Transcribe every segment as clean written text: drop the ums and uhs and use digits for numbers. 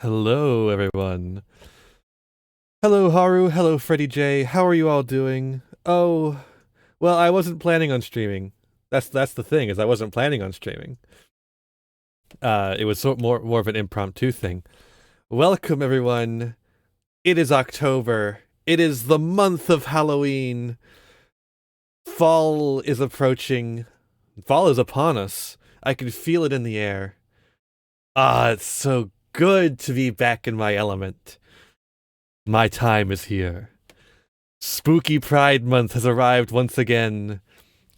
Hello, everyone. Hello, Haru. Hello, Freddy J. How are you all doing? Oh, well, I wasn't planning on streaming. That's the thing, is I wasn't planning on streaming. It was more of an impromptu thing. Welcome, everyone. It is October. It is the month of Halloween. Fall is approaching. Fall is upon us. I can feel it in the air. Ah, it's so good to be back in my element. My time is here. Spooky Pride Month has arrived once again,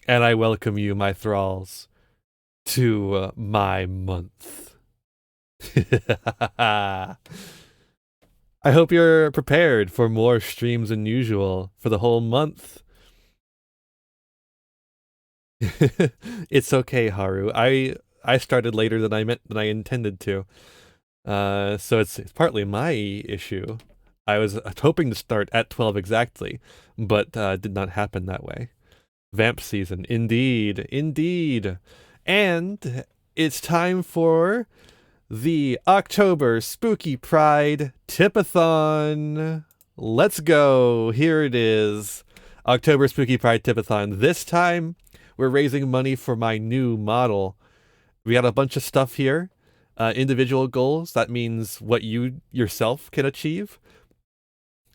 and I welcome you, my thralls, to my month. I hope you're prepared for more streams than usual for the whole month. It's okay, Haru. I started later than I intended to. So it's partly my issue. I was hoping to start at 12 exactly, but did not happen that way. Vamp season, indeed, indeed. And it's time for the October Spooky Pride Tipathon. Let's go. Here it is. October Spooky Pride Tipathon. This time, we're raising money for my new model. We got a bunch of stuff here. Individual goals. That means what you yourself can achieve.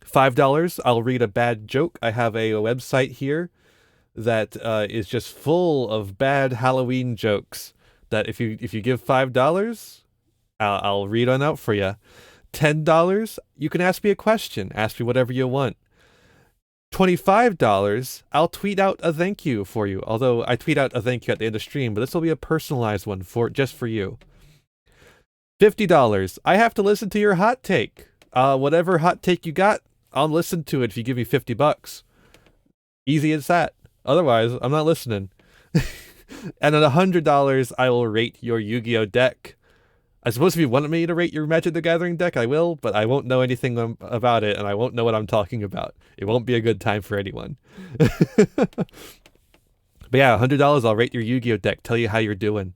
$5, I'll read a bad joke. I have a website here that is just full of bad Halloween jokes that if you give $5, I'll read on out for you. $10, you can ask me a question. Ask me whatever you want. $25, I'll tweet out a thank you for you. Although I tweet out a thank you at the end of stream, but this will be a personalized one just for you. $50, I have to listen to your hot take. Whatever hot take you got, I'll listen to it if you give me $50. Easy as that. Otherwise, I'm not listening. And at $100, I will rate your Yu-Gi-Oh deck. I suppose if you want me to rate your Magic the Gathering deck, I will, but I won't know anything about it, and I won't know what I'm talking about. It won't be a good time for anyone. But yeah, $100, I'll rate your Yu-Gi-Oh deck, tell you how you're doing.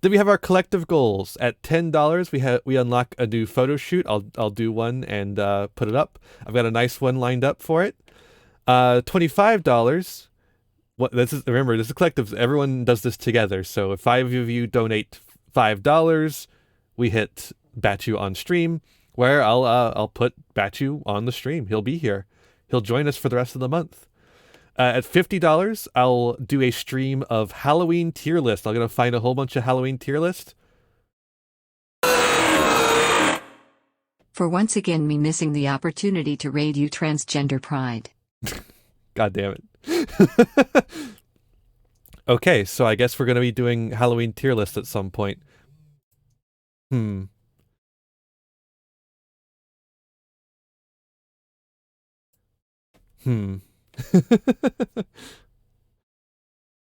Then we have our collective goals. At $10, we unlock a new photo shoot. I'll do one and put it up. I've got a nice one lined up for it. $25. Remember, this is collective. Everyone does this together. So if 5 of you donate $5, we hit Batu on stream, where I'll put Batu on the stream. He'll be here. He'll join us for the rest of the month. At $50, I'll do a stream of Halloween tier list. I'm gonna find a whole bunch of Halloween tier list. For once again me missing the opportunity to raid you transgender pride. God damn it. Okay, so I guess we're gonna be doing Halloween tier list at some point.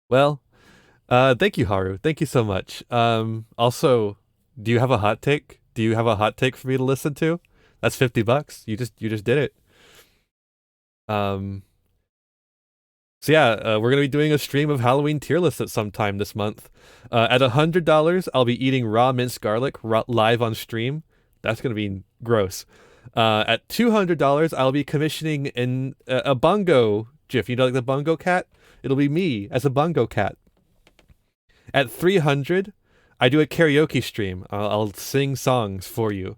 Well, thank you, Haru. Thank you so much. Also, do you have a hot take? Do you have a hot take for me to listen to? That's $50. You just did it. So yeah, we're gonna be doing a stream of Halloween tier lists at some time this month. At $100, I'll be eating raw minced garlic live on stream. That's gonna be gross. At $200, I'll be commissioning a bongo GIF. You know, like the bongo cat? It'll be me as a bongo cat. At $300, I do a karaoke stream. I'll sing songs for you.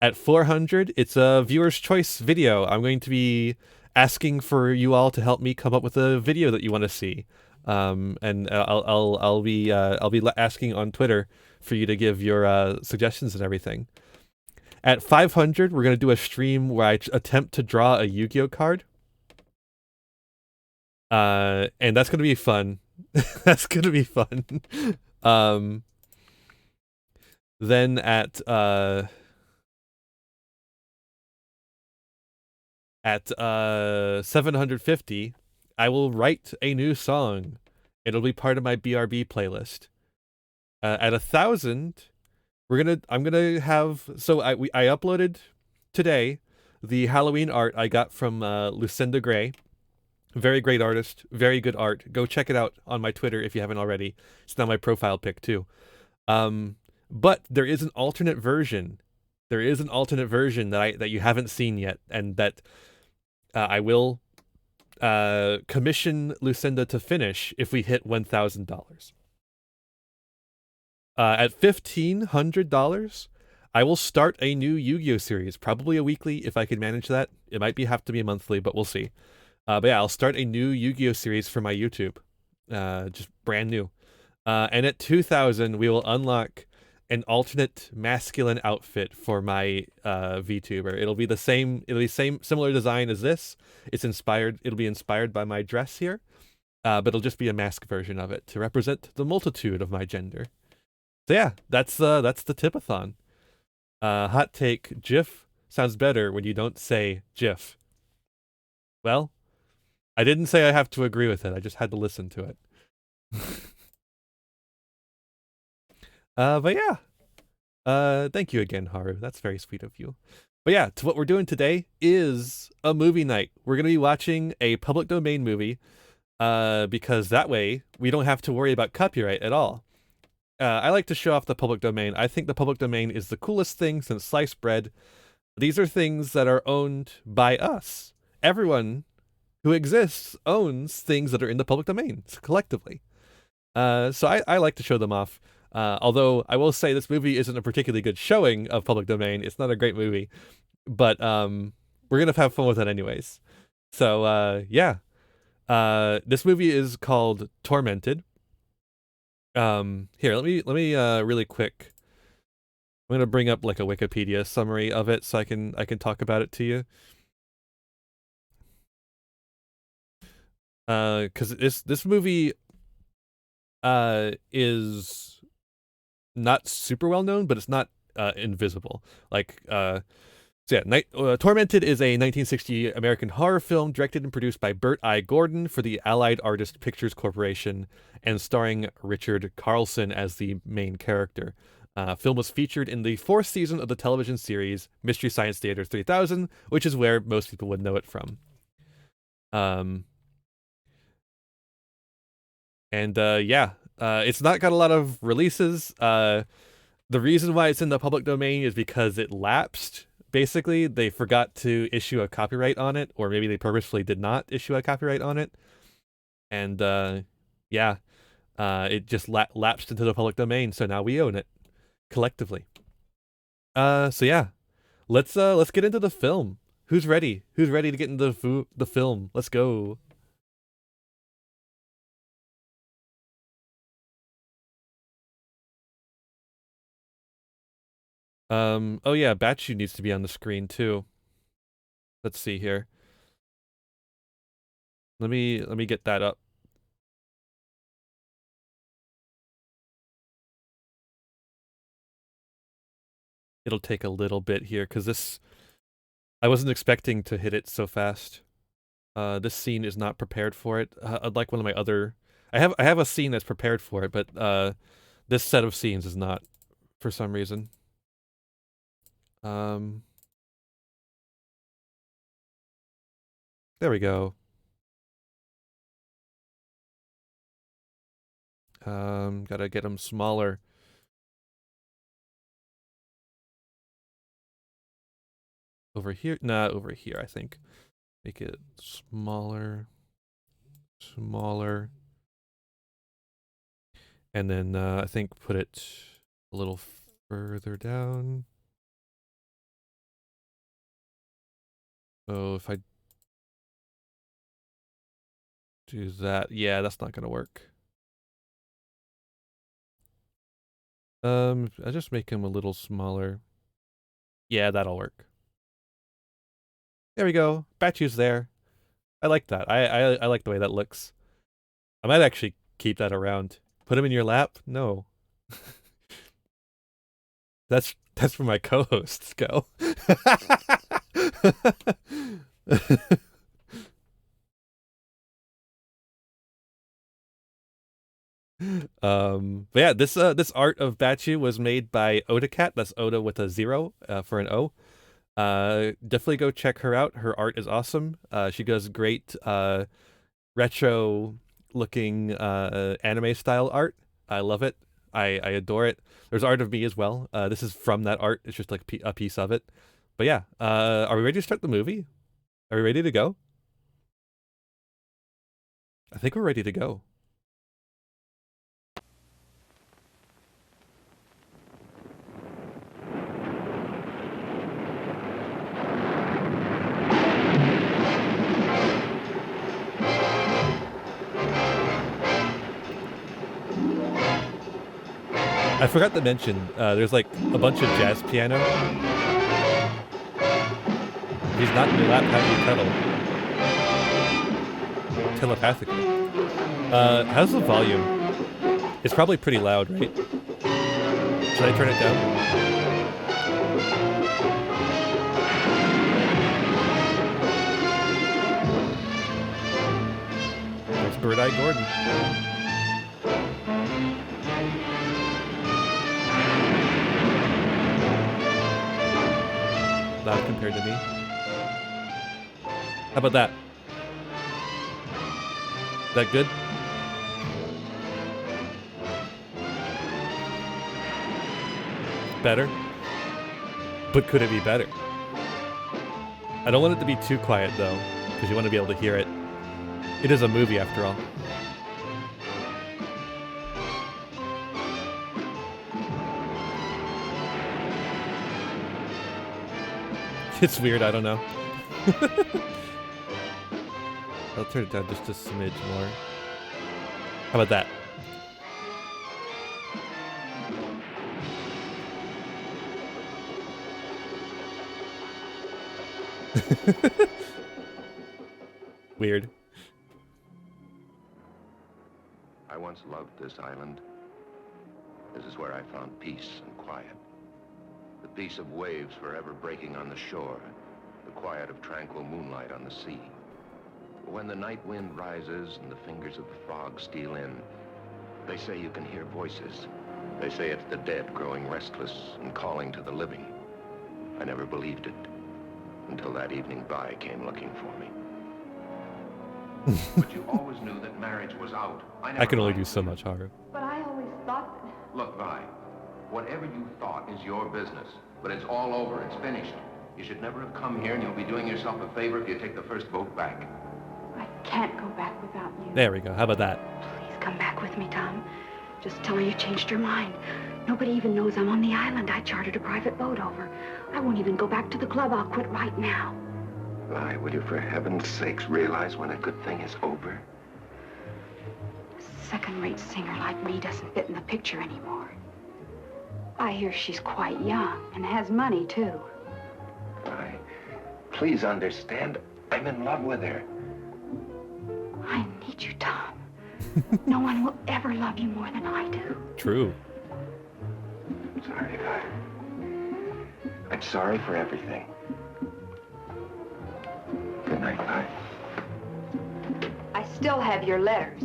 At $400, it's a viewer's choice video. I'm going to be asking for you all to help me come up with a video that you want to see. And I'll be asking on Twitter for you to give your suggestions and everything. At $500, we're gonna do a stream where I attempt to draw a Yu-Gi-Oh card. And that's gonna be fun. That's gonna be fun. Then at 750, I will write a new song. It'll be part of my BRB playlist. At 1,000, I'm gonna have. So I uploaded today the Halloween art I got from Lucinda Gray. Very great artist, very good art. Go check it out on my Twitter if you haven't already. It's now my profile pic too. But there is an alternate version There is an alternate version that you haven't seen yet, and that I will commission Lucinda to finish if we hit $1,000. At $1,500, I will start a new Yu-Gi-Oh series, probably a weekly if I can manage that. It might have to be monthly, but we'll see. But yeah, I'll start a new Yu-Gi-Oh series for my YouTube, just brand new. And at 2,000, we will unlock an alternate masculine outfit for my VTuber. It'll be the same. It'll be similar design as this. It's inspired. It'll be inspired by my dress here, but it'll just be a mask version of it to represent the multitude of my gender. So yeah, that's the Tipathon. Hot take: GIF sounds better when you don't say GIF. Well, I didn't say I have to agree with it. I just had to listen to it. But yeah. Thank you again, Haru. That's very sweet of you. But yeah, what we're doing today is a movie night. We're gonna be watching a public domain movie, because that way we don't have to worry about copyright at all. I like to show off the public domain. I think the public domain is the coolest thing since sliced bread. These are things that are owned by us. Everyone who exists owns things that are in the public domain collectively. So I like to show them off. Although I will say this movie isn't a particularly good showing of public domain. It's not a great movie, but we're gonna have fun with it anyways. So yeah, this movie is called Tormented. Here, let me really quick. I'm gonna bring up like a Wikipedia summary of it so I can talk about it to you. Because this movie is not super well known, but it's not invisible. Like so yeah, Tormented is a 1960 American horror film directed and produced by Bert I. Gordon for the Allied Artist Pictures Corporation and starring Richard Carlson as the main character. Film was featured in the 4th season of the television series Mystery Science Theater 3000, which is where most people would know it from. Yeah, it's not got a lot of releases. The reason why it's in the public domain is because it lapsed. Basically, they forgot to issue a copyright on it, or maybe they purposefully did not issue a copyright on it. And yeah, it just lapsed into the public domain, so now we own it collectively. So yeah, let's get into the film. Who's ready? Who's ready to get into the film? Let's go. Oh yeah, Batchu needs to be on the screen too. Let's see here. Let me get that up. It'll take a little bit here because this I wasn't expecting to hit it so fast. This scene is not prepared for it. Like one of my other I have a scene that's prepared for it, but this set of scenes is not for some reason. There we go. Gotta get them smaller. Over here? Nah, over here, I think. Make it smaller. Smaller. And then I think put it a little further down. Oh, if I do that, yeah, that's not gonna work. I just make him a little smaller. Yeah, that'll work. There we go. Batchu's there. I like that. I like the way that looks. I might actually keep that around. Put him in your lap? No. That's where my co-hosts go. But yeah, this art of Batchu was made by Oda Cat. That's Oda with a 0 for an O. Definitely go check her out. Her art is awesome. She does great retro looking anime style art. I love it. I adore it. There's art of me as well. This is from that art. It's just like a piece of it. But yeah, are we ready to start the movie? Are we ready to go? I think we're ready to go. I forgot to mention, there's like a bunch of jazz piano. He's not in your lap, how do you pedal? Telepathically. How's the volume? It's probably pretty loud, right? Should I turn it down? There's Bird Eye Gordon. Loud compared to me. How about that? Is that good? Better? But could it be better? I don't want it to be too quiet though, because you want to be able to hear it. It is a movie after all. It's weird, I don't know. I'll turn it down just a smidge more. How about that? Weird. I once loved this island. This is where I found peace and quiet. The peace of waves forever breaking on the shore. The quiet of tranquil moonlight on the sea. But when the night wind rises and the fingers of the fog steal in, they say you can hear voices. They say it's the dead growing restless and calling to the living. I never believed it until that evening Vi came looking for me. But you always knew that marriage was out. I can only do so much, Haru. But I always thought that... Look, Vi, whatever you thought is your business, but it's all over, it's finished. You should never have come here, and you'll be doing yourself a favor if you take the first boat back. I can't go back without you. There we go, how about that? Please come back with me, Tom. Just tell me you changed your mind. Nobody even knows I'm on the island. I chartered a private boat over. I won't even go back to the club. I'll quit right now. Vi, will you for heaven's sakes realize when a good thing is over? A second-rate singer like me doesn't fit in the picture anymore. I hear she's quite young and has money, too. Vi, please understand, I'm in love with her. I need you, Tom. No one will ever love you more than I do. True. I'm sorry, Vi. I'm sorry for everything. Good night, Vi. I still have your letters.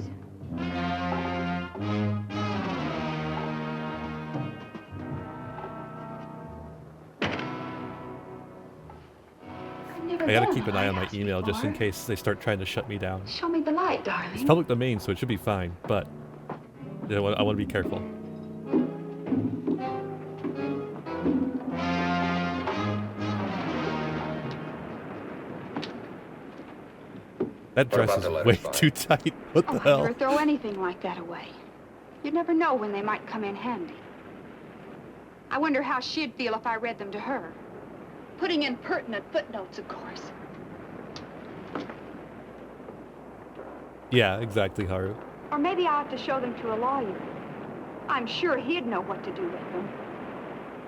I gotta keep an eye on my email just in case they start trying to shut me down. Show me the light, darling. It's public domain, so it should be fine, but I want to be careful. That dress is way too tight. What the hell? I'd never throw anything like that away. You'd never know when they might come in handy. I wonder how she'd feel if I read them to her. Putting in pertinent footnotes, of course. Yeah, exactly, Haru. Or maybe I ought to show them to a lawyer. I'm sure he'd know what to do with them.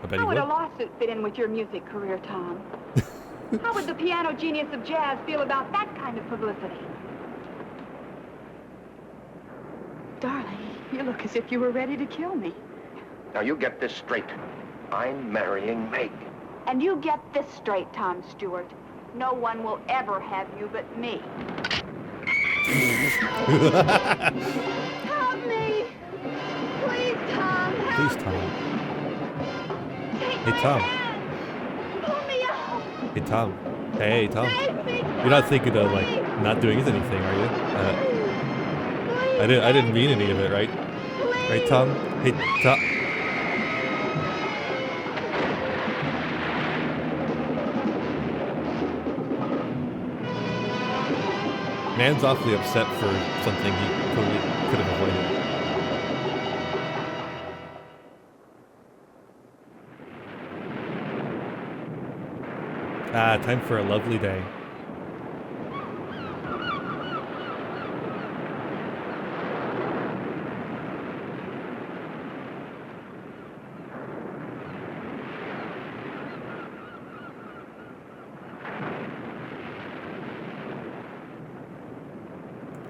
I bet How he would a would. lawsuit fit in with your music career, Tom? How would the piano genius of jazz feel about that kind of publicity? Darling, you look as if you were ready to kill me. Now you get this straight. I'm marrying Meg. And you get this straight, Tom Stewart. No one will ever have you but me. Help me! Please, Tom, help Please, Tom. me! Take Hey, my Tom. hand! Pull me out! Hey, Tom. Hey, Tom. Save me, You're not thinking of, like, not doing anything, are you? Please, I didn't mean any of it, right? please! Right, Tom? Hey, Tom. Man's awfully upset for something he totally could have avoided. Ah, time for a lovely day.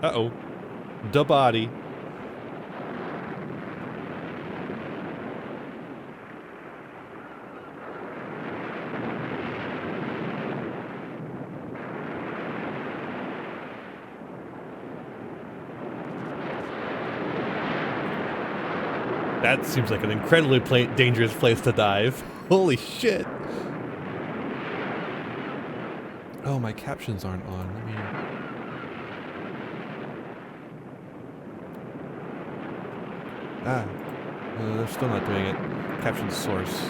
Uh-oh. Da body. That seems like an incredibly dangerous place to dive. Holy shit. Oh, my captions aren't on. Let me... they're still not doing it. Caption source.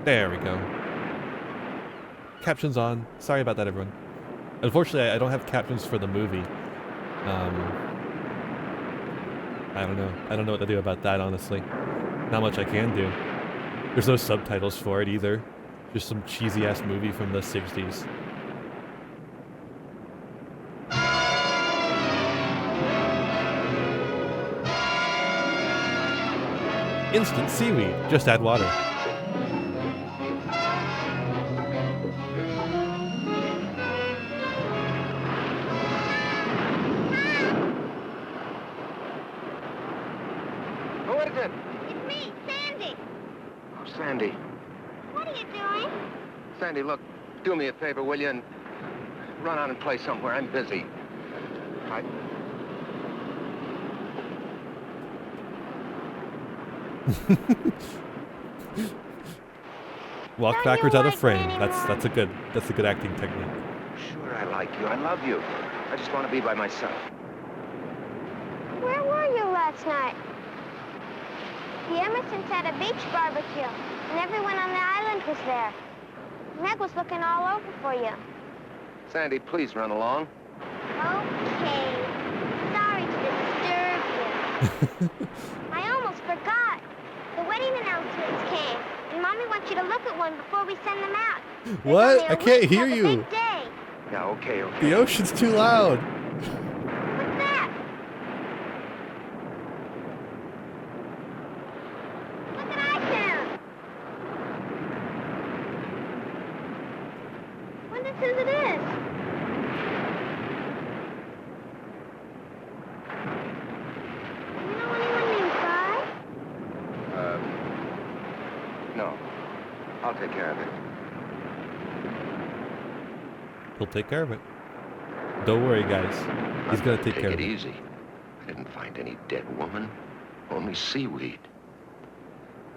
There we go. Captions on. Sorry about that, everyone. Unfortunately, I don't have captions for the movie. I don't know. I don't know what to do about that, honestly. Not much I can do. There's no subtitles for it either. Just some cheesy-ass movie from the 60s. Instant seaweed. Just add water. Who is it? It's me, Sandy. Oh, Sandy. What are you doing? Sandy, look, do me a favor, will you? And run out and play somewhere. I'm busy. Walk Don't backwards you out of like frame. me That's a good acting technique. Sure, I like you. I love you. I just want to be by myself. Where were you last night? The Emersons had a beach barbecue, and everyone on the island was there. Meg was looking all over for you. Sandy, please run along. Okay. Sorry to disturb you. I almost forgot. The wedding announcements came, and Mommy wants you to look at one before we send them out. There's What? only a I can't week hear till the you. big day. Yeah, okay. The ocean's too loud. What's that? Look at iPhone. Wonder whose it is. You know anyone named Guy? No. I'll take care of it. He'll take care of it. Don't worry, guys. He's gonna take care of Take it it. easy. I didn't find any dead woman. Only seaweed.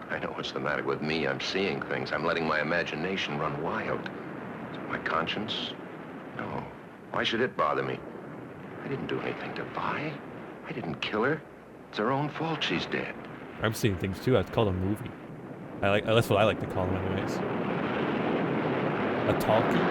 I know what's the matter with me. I'm seeing things. I'm letting my imagination run wild. Is it my conscience? No. Why should it bother me? I didn't do anything to Vi. I didn't kill her. It's her own fault she's dead. I'm seeing things too. It's called a movie. That's what I like to call them, anyways. A talkie.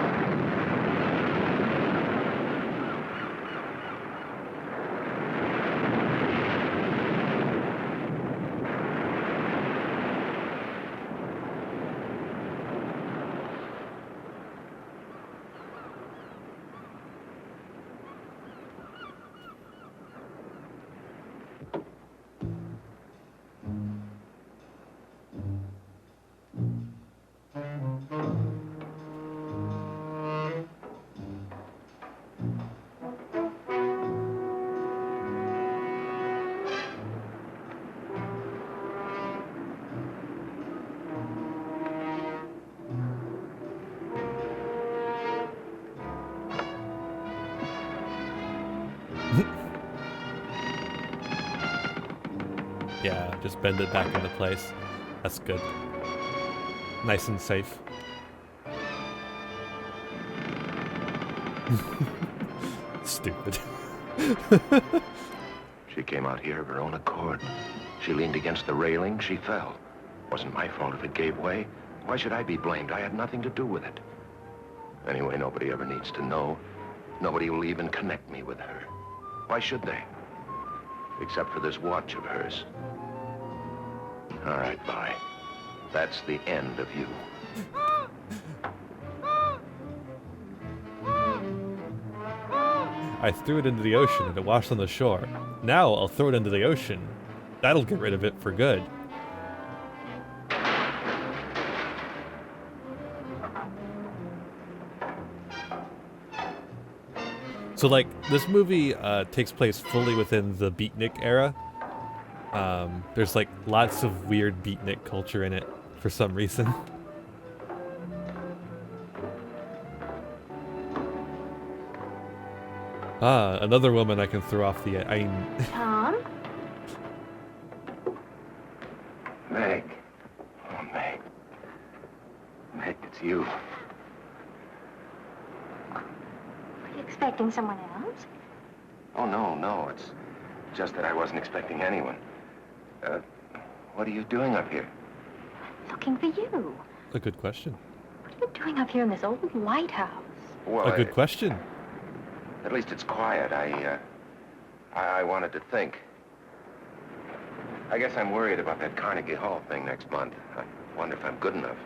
Yeah, just bend it back into place. That's good. Nice and safe. Stupid. She came out here of her own accord. She leaned against the railing, she fell. Wasn't my fault if it gave way. Why should I be blamed? I had nothing to do with it. Anyway, nobody ever needs to know. Nobody will even connect me with her. Why should they? Except for this watch of hers. All right, bye. That's the end of you. I threw it into the ocean and it washed on the shore. Now I'll throw it into the ocean. That'll get rid of it for good. So, like, this movie takes place fully within the beatnik era. There's, like, lots of weird beatnik culture in it for some reason. Ah, another woman I can throw off the... Tom? Meg. Oh, Meg. Meg, it's you. Are you expecting someone else? Oh, no. It's just that I wasn't expecting anyone. What are you doing up here? Looking for you. A good question. What are you doing up here in this old lighthouse? Well, A good question. At least it's quiet. I wanted to think. I guess I'm worried about that Carnegie Hall thing next month. I wonder if I'm good enough.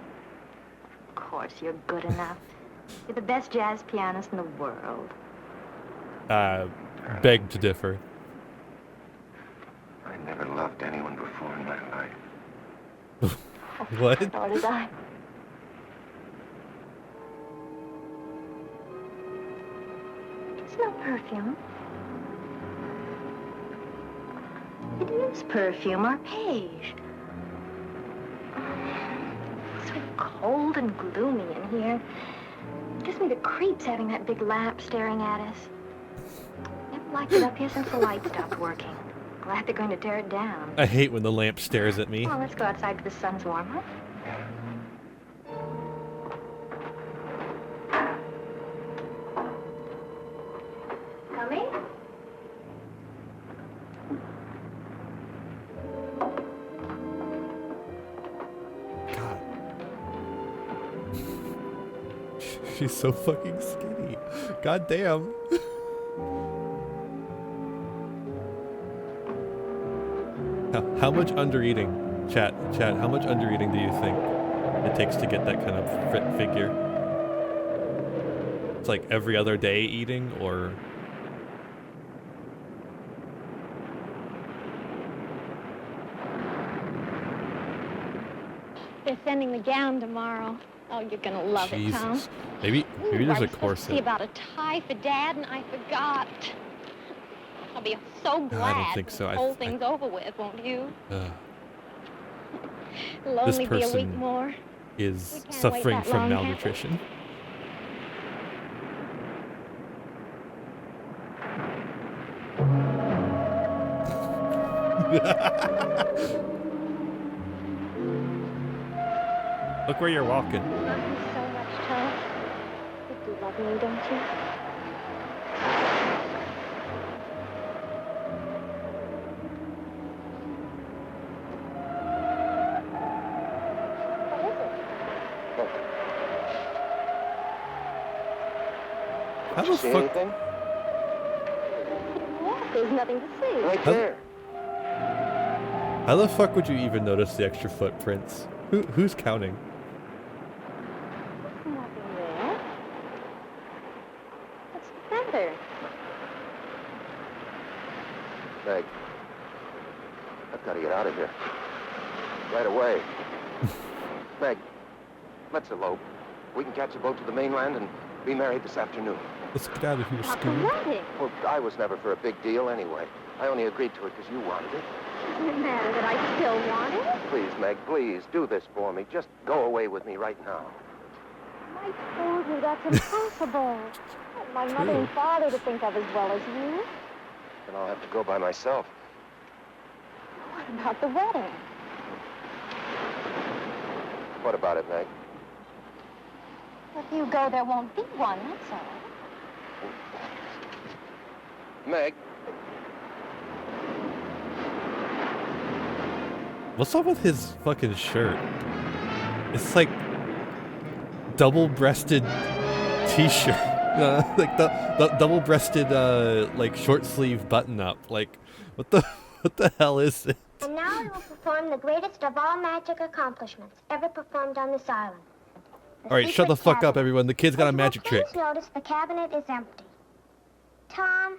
Of course you're good enough. You're the best jazz pianist in the world. Beg to differ. I never loved anyone before in my life. What? Nor did I. Smell perfume. It is perfume or beige. It's so cold and gloomy in here. It gives me the creeps having that big lamp staring at us. Never liked it up here since the light stopped working. Glad they're going to tear it down. I hate when the lamp stares at me. Well, let's go outside till the sun's warmer. Coming? God. She's so fucking skinny. God damn. How much undereating, chat, how much undereating do you think it takes to get that kind of fit figure? It's like every other day eating, or... They're sending the gown tomorrow. Oh, you're gonna love it, Tom. Jesus. Maybe there's a I was supposed to see corset. about a tie for Dad, and I forgot. I'll be so glad I don't think when so. the whole thing's over with, won't you? It'll This only be a week person more. is We can't suffering wait that from long, have we? malnutrition. Look where you're walking. You love me so much, Tom. You do love me, don't you? What is it? How Did you the see fuck? anything? What? There's nothing to see. Right How- there. How the fuck would you even notice the extra footprints? Who's counting? There's nothing there. What's the matter? Meg, I've got to get out of here. Right away. Meg, let's elope. We can catch a boat to the mainland and be married this afternoon. Let's get out of here, Not Scooby. wedding. Well, I was never for a big deal anyway. I only agreed to it because you wanted it. Doesn't it matter that I still want it? Please, Meg, please, do this for me. Just go away with me right now. I told you that's impossible. My mother and father to think of as well as you. Then I'll have to go by myself. What about the wedding? What about it, Meg? If you go, there won't be one, that's all. Meg. What's up with his fucking shirt? It's like double-breasted t-shirt. Like the double-breasted like short sleeve button-up. Like what the hell is it? And now we will perform the greatest of all magic accomplishments ever performed on this island. All right, shut the fuck up, everyone. The kid's got a magic trick. Please notice the cabinet is empty. Tom,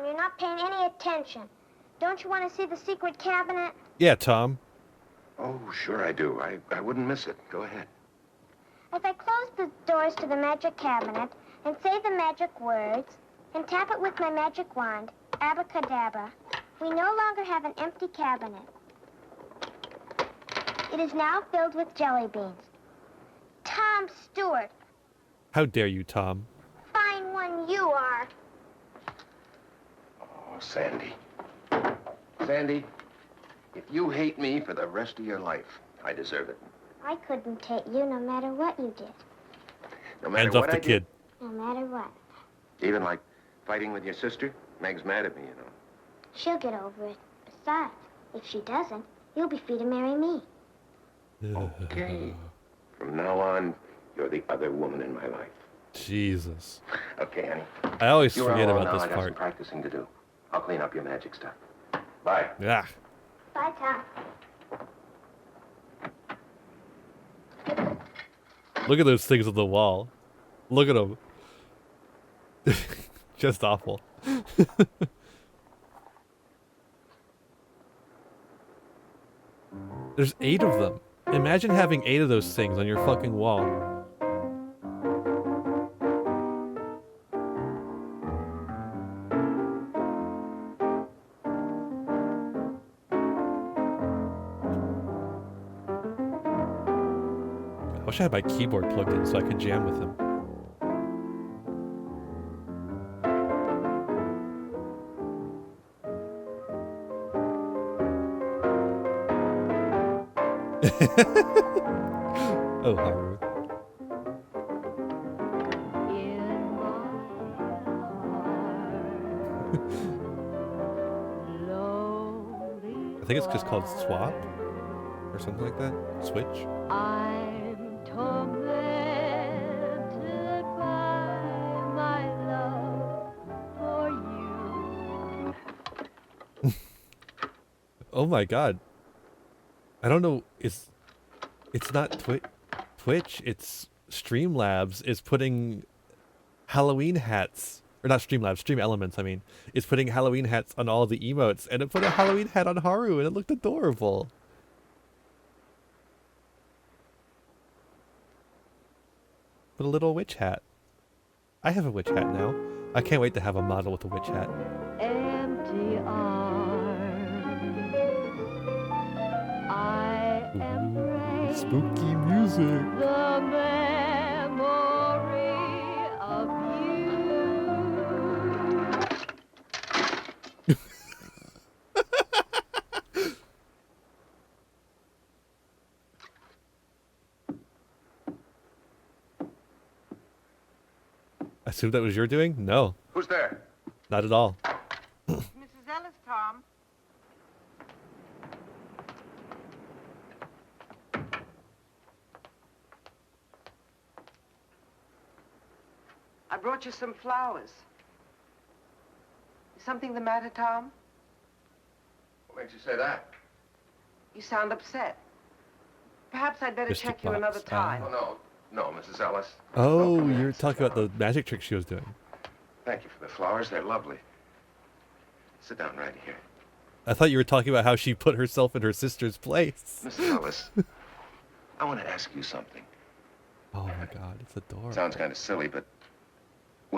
you're not paying any attention. Don't you want to see the secret cabinet? Yeah, Tom. Oh, sure I do. I wouldn't miss it. Go ahead. If I close the doors to the magic cabinet and say the magic words and tap it with my magic wand, abracadabra, we no longer have an empty cabinet. It is now filled with jelly beans. Tom Stewart. How dare you, Tom? Fine one you are. Oh, Sandy. Sandy, if you hate me for the rest of your life, I deserve it. I couldn't hate you no matter what you did. No matter Hands what off the I did, kid. No matter what. even like fighting with your sister. Meg's mad at me, you know. She'll get over it. Besides, if she doesn't, you'll be free to marry me. Okay. From now on, you're the other woman in my life. Jesus. Okay, honey. I always You're forget all about now. this I got some part. practicing to do. I'll clean up your magic stuff. Bye. Yeah. Bye, Tom. Look at those things on the wall. Look at them. Just awful. There's 8 of them. Imagine having 8 of those things on your fucking wall. I wish I had my keyboard plugged in so I could jam with him. Oh, Haru. I think it's just called swap or something like that. Switch. I'm tormented by my love for you. Oh my god. I don't know. It's not Twitch. It's Streamlabs is putting Halloween hats. Or not Streamlabs, Stream Elements, I mean. It's putting Halloween hats on all the emotes. And it put a Halloween hat on Haru and it looked adorable. Put a little witch hat. I have a witch hat now. I can't wait to have a model with a witch hat. Empty arms. I embrace Spooky music. the memory of you. I assume that was your doing? No, Who's there? not at all. Mrs. Ellis, Tom. I brought you some flowers. Is something the matter, Tom? What makes you say that? You sound upset. Perhaps I'd better Mr. check you another Pops, time. Oh, no, Mrs. Ellis. Oh, No, you're yes. talking about the magic trick she was doing. Thank you for the flowers. They're lovely. Sit down right here. I thought you were talking about how she put herself in her sister's place. Mrs. Ellis, I want to ask you something. Oh my god, it's adorable. Sounds kind of silly, but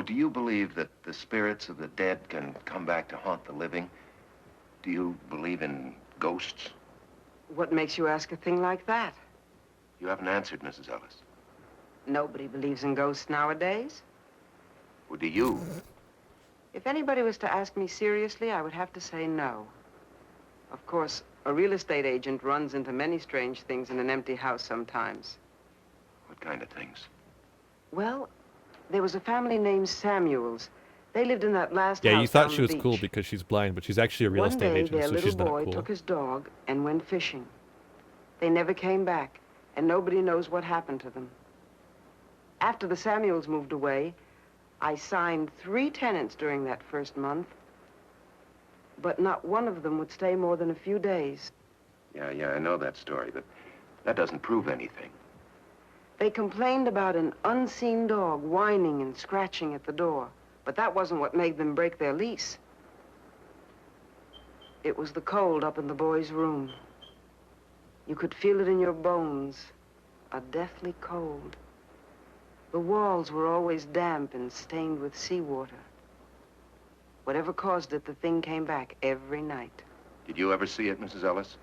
do you believe that the spirits of the dead can come back to haunt the living? Do you believe in ghosts? What makes you ask a thing like that? You haven't answered, Mrs. Ellis. Nobody believes in ghosts nowadays. Well, do you? If anybody was to ask me seriously, I would have to say no. Of course, a real estate agent runs into many strange things in an empty house sometimes. What kind of things? Well, There was a family named Samuels. They lived in that last house Yeah, you thought down she was the cool beach. because she's blind, but she's actually a real One estate day, agent, their so little she's not boy cool. took his dog and went fishing. They never came back, and nobody knows what happened to them. After the Samuels moved away, I signed 3 tenants during that first month, but not one of them would stay more than a few days. Yeah, I know that story, but that doesn't prove anything. They complained about an unseen dog whining and scratching at the door, but that wasn't what made them break their lease. It was the cold up in the boy's room. You could feel it in your bones, a deathly cold. The walls were always damp and stained with seawater. Whatever caused it, the thing came back every night. Did you ever see it, Mrs. Ellis?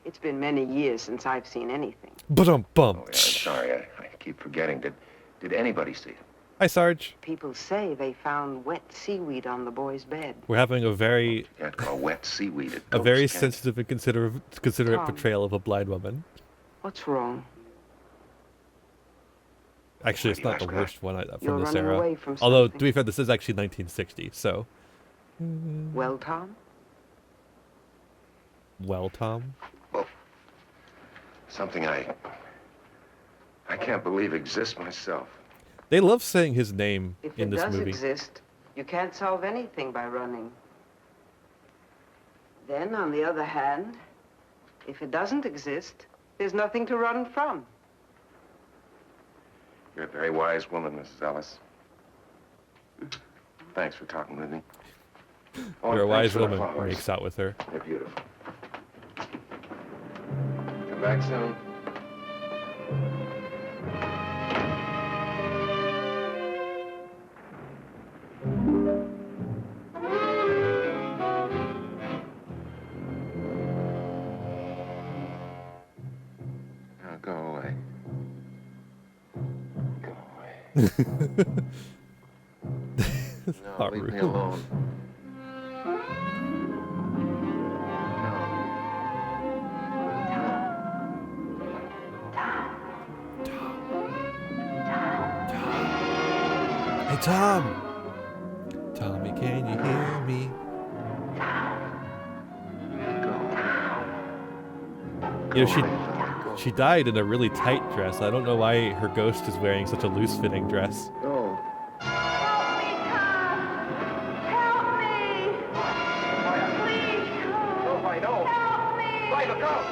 It's been many years since I've seen anything. Ba-dum bum. Oh, yeah, I'm sorry. I keep forgetting. Did anybody see it? Hi, Sarge. People say they found wet seaweed on the boy's bed. We're having a very, You can't call wet seaweed a very ghost, can you? sensitive and considerate Tom. portrayal of a blind woman. What's wrong? Actually, Why it's do you not the ask that? worst one You're from this running era. away from Although, something. to be fair, this is actually 1960, so... Well, Tom? Well, Tom? Well, something I can't believe exists myself. They love saying his name If in it this does movie. exist, you can't solve anything by running. Then, on the other hand, if it doesn't exist, there's nothing to run from. You're a very wise woman, Mrs. Ellis. Thanks for talking with me. Oh, You're a and wise thanks for the woman, flowers. makes out with her. They're beautiful. Come back soon. Now go away. Go away. No, leave me Haru. alone. Hey, Tom! Tommy, can you hear me? You know, she died in a really tight dress. I don't know why her ghost is wearing such a loose-fitting dress. Go. Help me, Tom! Help me! Please, Tom! No, I don't. Help me! Right, look out!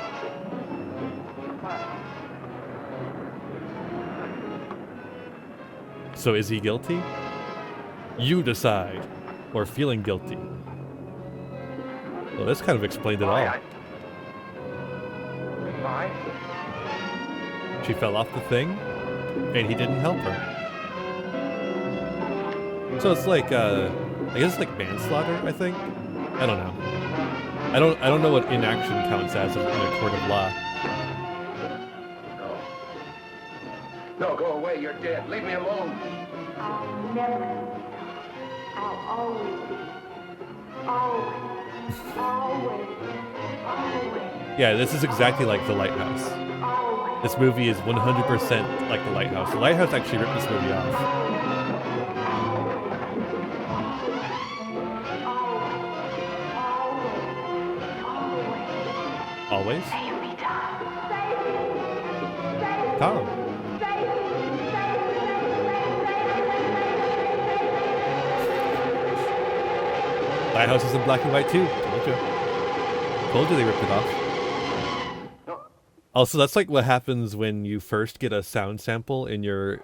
So is he guilty? You decide. Or feeling guilty. Well, this kind of explained it all. Bye. She fell off the thing, and he didn't help her. So it's like, I guess it's like manslaughter, I think? I don't know. I don't know what inaction counts as in a court of law. No. No, go away. You're dead. Leave me alone. I'll never leave you. I'll always be. Always. Always. Always. Yeah, this is exactly like The Lighthouse. Always. This movie is 100% like The Lighthouse. The Lighthouse actually ripped this movie off. Always? Save me, Tom. Save me. Save me. Tom. Save me. Lighthouse is in black and white too. Told you. Told you they ripped it off. Also, that's like what happens when you first get a sound sample in your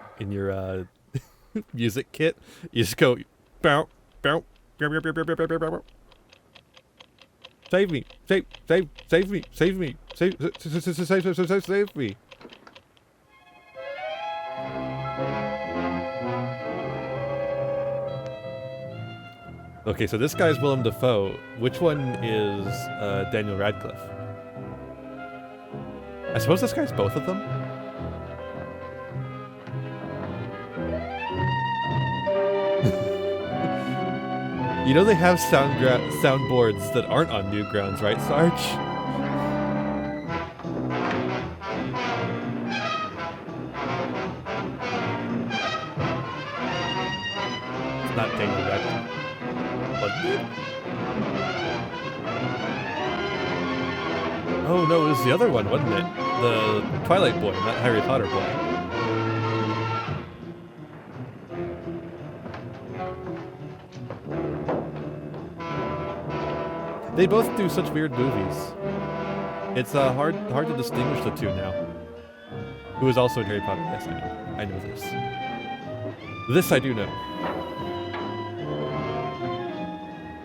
music kit. You just go, bow, bow, bow, bow, bow, bow, bow, bow, bow, bow. Save me, save me, save me, save me. Okay, so this guy's Willem Dafoe. Which one is Daniel Radcliffe? I suppose this guy's both of them? You know they have soundboards that aren't on Newgrounds, right, Sarge? not Daniel Radcliffe. Wasn't it? Oh no, it was the other one, wasn't it? The Twilight boy, not Harry Potter boy. They both do such weird movies. It's hard to distinguish the two now. Who is also in Harry Potter? Yes, I know this. This I do know.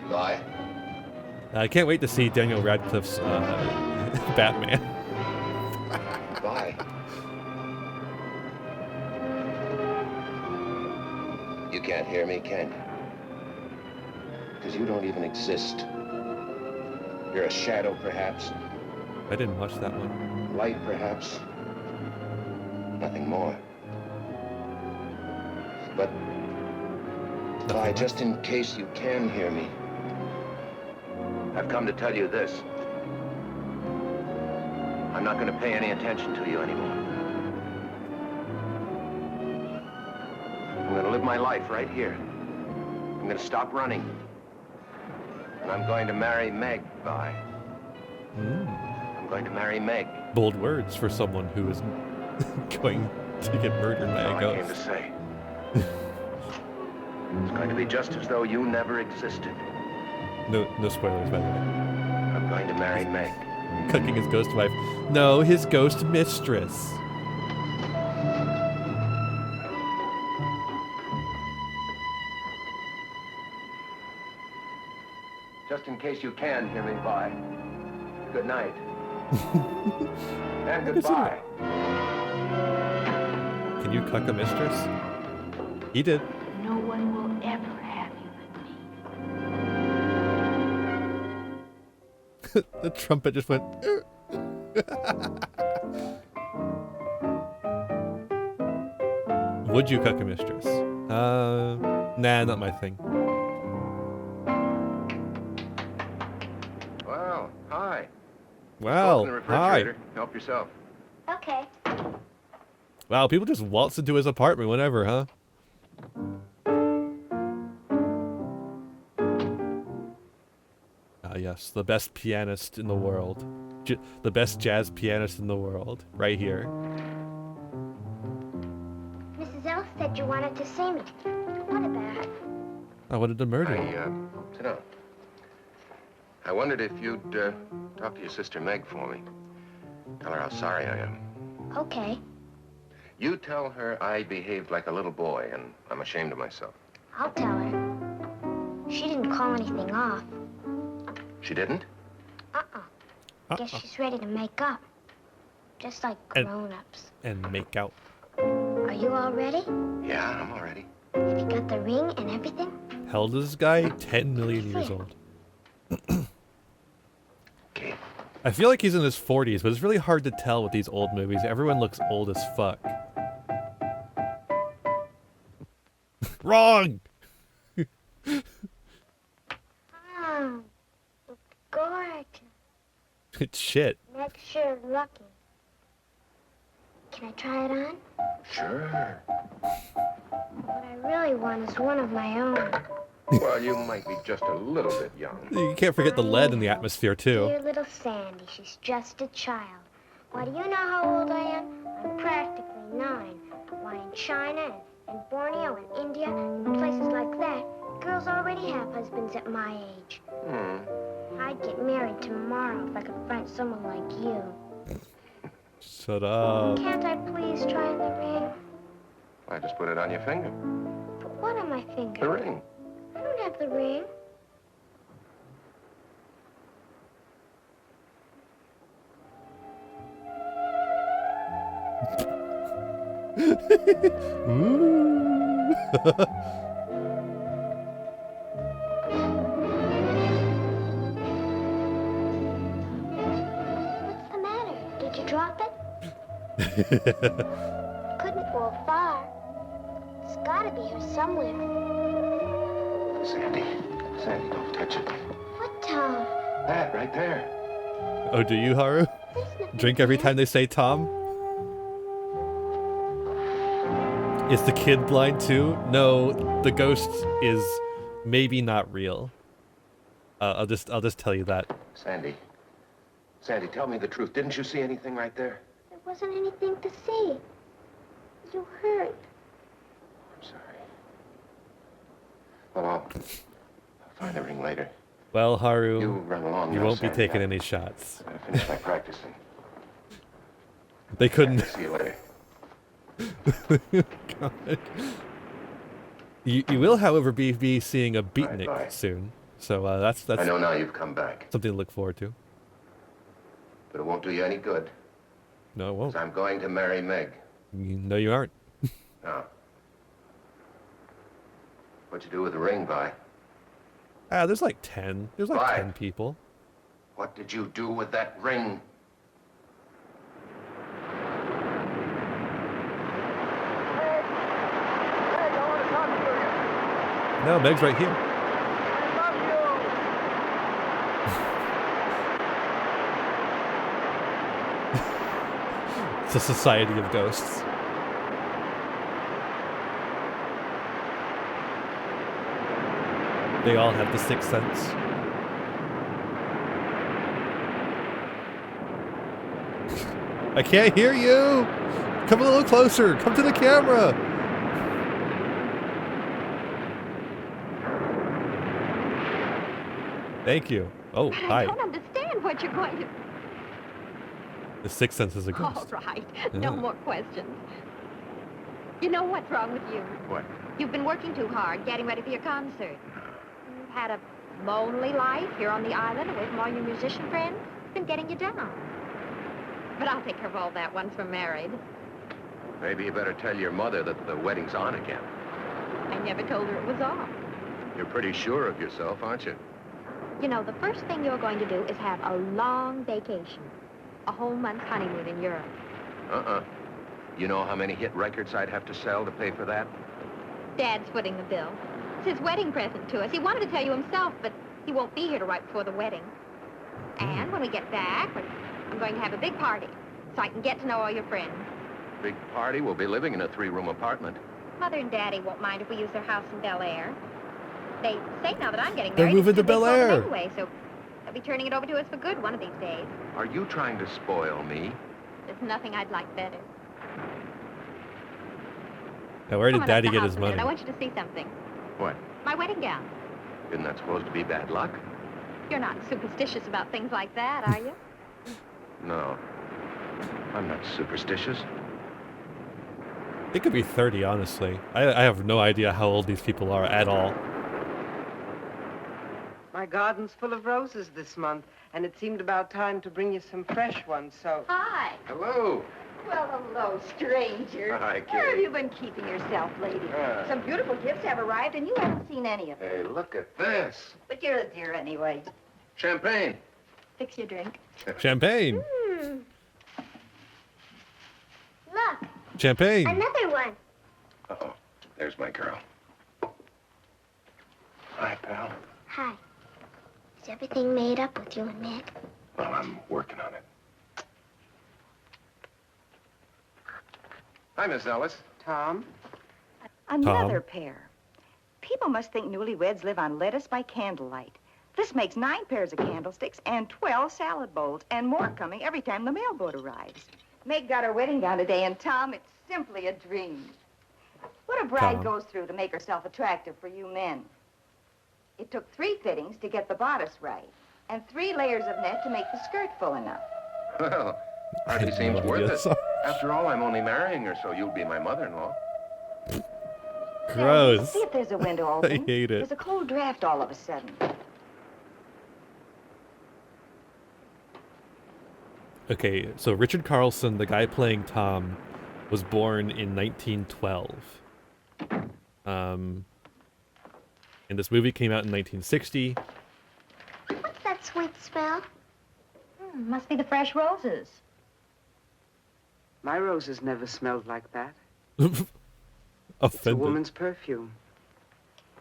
Bye. I can't wait to see Daniel Radcliffe's Batman. Bye. You can't hear me, can you? Because you don't even exist. You're a shadow, perhaps. I didn't watch that one. Light, perhaps. Nothing more. But, Vi, just in case you can hear me, I've come to tell you this. I'm not going to pay any attention to you anymore. I'm going to live my life right here. I'm going to stop running. And I'm going to marry Meg, Vi. I'm going to marry Meg. Bold words for someone who is going to get murdered by a ghost. I came to say. It's going to be just as though you never existed. No spoilers, by the way. I'm going to marry Meg. Cooking his ghost wife. No, his ghost mistress. Just in case you can hear me, Vi. Good night. And goodbye. Can you cuck a mistress? He did. No one will ever have you but me. The trumpet just went. Would you cuck a mistress? Nah, not my thing. Well, hi. Wow, Open the hi. refrigerator. Help yourself. Okay. Wow, people just waltz into his apartment whenever, huh? Ah, yes, the best pianist in the world. The best jazz pianist in the world. Right here. Mrs. L said you wanted to see me. What about? I wanted to murder him. Sit down. I wondered if you'd talk to your sister Meg for me. Tell her how sorry I am. Okay. You tell her I behaved like a little boy and I'm ashamed of myself. I'll tell her. She didn't call anything off. She didn't? Guess she's ready to make up. Just like grown-ups. And make out. Are you all ready? Yeah, I'm all ready. Have you got the ring and everything? How old is this guy? 10 million years old. Okay. I feel like he's in his 40s, but it's really hard to tell with these old movies. Everyone looks old as fuck. Wrong! Oh, it's gorgeous. It's shit. Make sure lucky. Can I try it on? Sure. What I really want is one of my own. Well, you might be just a little bit young. You can't forget the lead in the atmosphere, too. Dear little Sandy, she's just a child. Why, do you know how old I am? I'm practically 9. Why, in China and Borneo and India and places like that, girls already have husbands at my age. I'd get married tomorrow if I could find someone like you. Shut up. Can't I please try the ring? I just put it on your finger. But what on my finger? The ring. I don't have the ring. What's the matter? Did you drop it? Couldn't fall far. It's gotta be here somewhere. Sandy, don't touch it. What, Tom? That right there. Oh, do you, Haru? There's nothing Drink every there. time they say Tom? Is the kid blind too? No, the ghost is maybe not real. I'll just tell you that. Sandy. Sandy, tell me the truth. Didn't you see anything right there? There wasn't anything to see. You hurt. I'm sorry. Well, I'll find the ring later. Well, Haru, You run along. you now, won't be Sandy. taking I any shots. finished my practicing. They couldn't. See you later. God. You will, however, be seeing a beatnik Bye. soon. So that's I know now you've come back, something to look forward to. but it won't do you any good. No, it won't. 'Cause I'm going to marry Meg. No, you aren't. No. What'd you do with the ring, Vi? There's like 10. There's like Bye. 10 people. What did you do with that ring? No, Meg's right here. It's a society of ghosts. They all have the sixth sense. I can't hear you! Come a little closer! Come to the camera! Thank you. Oh, But I hi. don't understand what you're going to... The sixth sense is a All ghost. right. Yeah. No more questions. You know what's wrong with you? What? You've been working too hard, getting ready for your concert. You've had a lonely life here on the island, away from all your musician friends. It's been getting you down. But I'll take care of all that once we're married. Maybe you better tell your mother that the wedding's on again. I never told her it was off. You're pretty sure of yourself, aren't you? You know, the first thing you're going to do is have a long vacation. A whole month's honeymoon in Europe. Uh-uh. You know how many hit records I'd have to sell to pay for that? Dad's footing the bill. It's his wedding present to us. He wanted to tell you himself, but he won't be here till right before the wedding. And when we get back, I'm going to have a big party, so I can get to know all your friends. Big party? We'll be living in a 3-room apartment. Mother and Daddy won't mind if we use their house in Bel Air. They say now that I'm getting They're married, moving it's to too big Bel for them Air. anyway, so they'll be turning it over to us for good one of these days. Are you trying to spoil me? There's nothing I'd like better. Now, where Come did on up Daddy to the get house his a minute. money? I want you to see something. What? My wedding gown. Isn't that supposed to be bad luck? You're not superstitious about things like that, are you? No. I'm not superstitious. It could be 30, honestly. I have no idea how old these people are at all. My garden's full of roses this month, and it seemed about time to bring you some fresh ones, so... Hi. Hello. Well, hello, stranger. Hi, Where have Kitty. you been keeping yourself, lady? Ah. Some beautiful gifts have arrived, and you haven't seen any of them. Hey, look at this. But you're a dear anyway. Champagne. Fix your drink. Champagne! Look, Champagne! another one. Uh-oh. There's my girl. Hi, pal. Hi. Is everything made up with you and Meg? Well, I'm working on it. Hi, Miss Ellis. Tom? Another pair. People must think newlyweds live on lettuce by candlelight. This makes 9 pairs of candlesticks and 12 salad bowls, and more coming every time the mailboat arrives. Meg got her wedding gown today, and Tom, it's simply a dream. What a bride Tom. goes through to make herself attractive for you men. It took 3 fittings to get the bodice right, and 3 layers of net to make the skirt full enough. Well, hardly I seems know, worth yes. it. After all, I'm only marrying her, so you'll be my mother-in-law. Gross. See if there's a window I open. hate it. There's a cold draft all of a sudden. Okay, so Richard Carlson, the guy playing Tom, was born in 1912. And this movie came out in 1960. What's that sweet smell? Must be the fresh roses. My roses never smelled like that. It's a Offended. woman's perfume.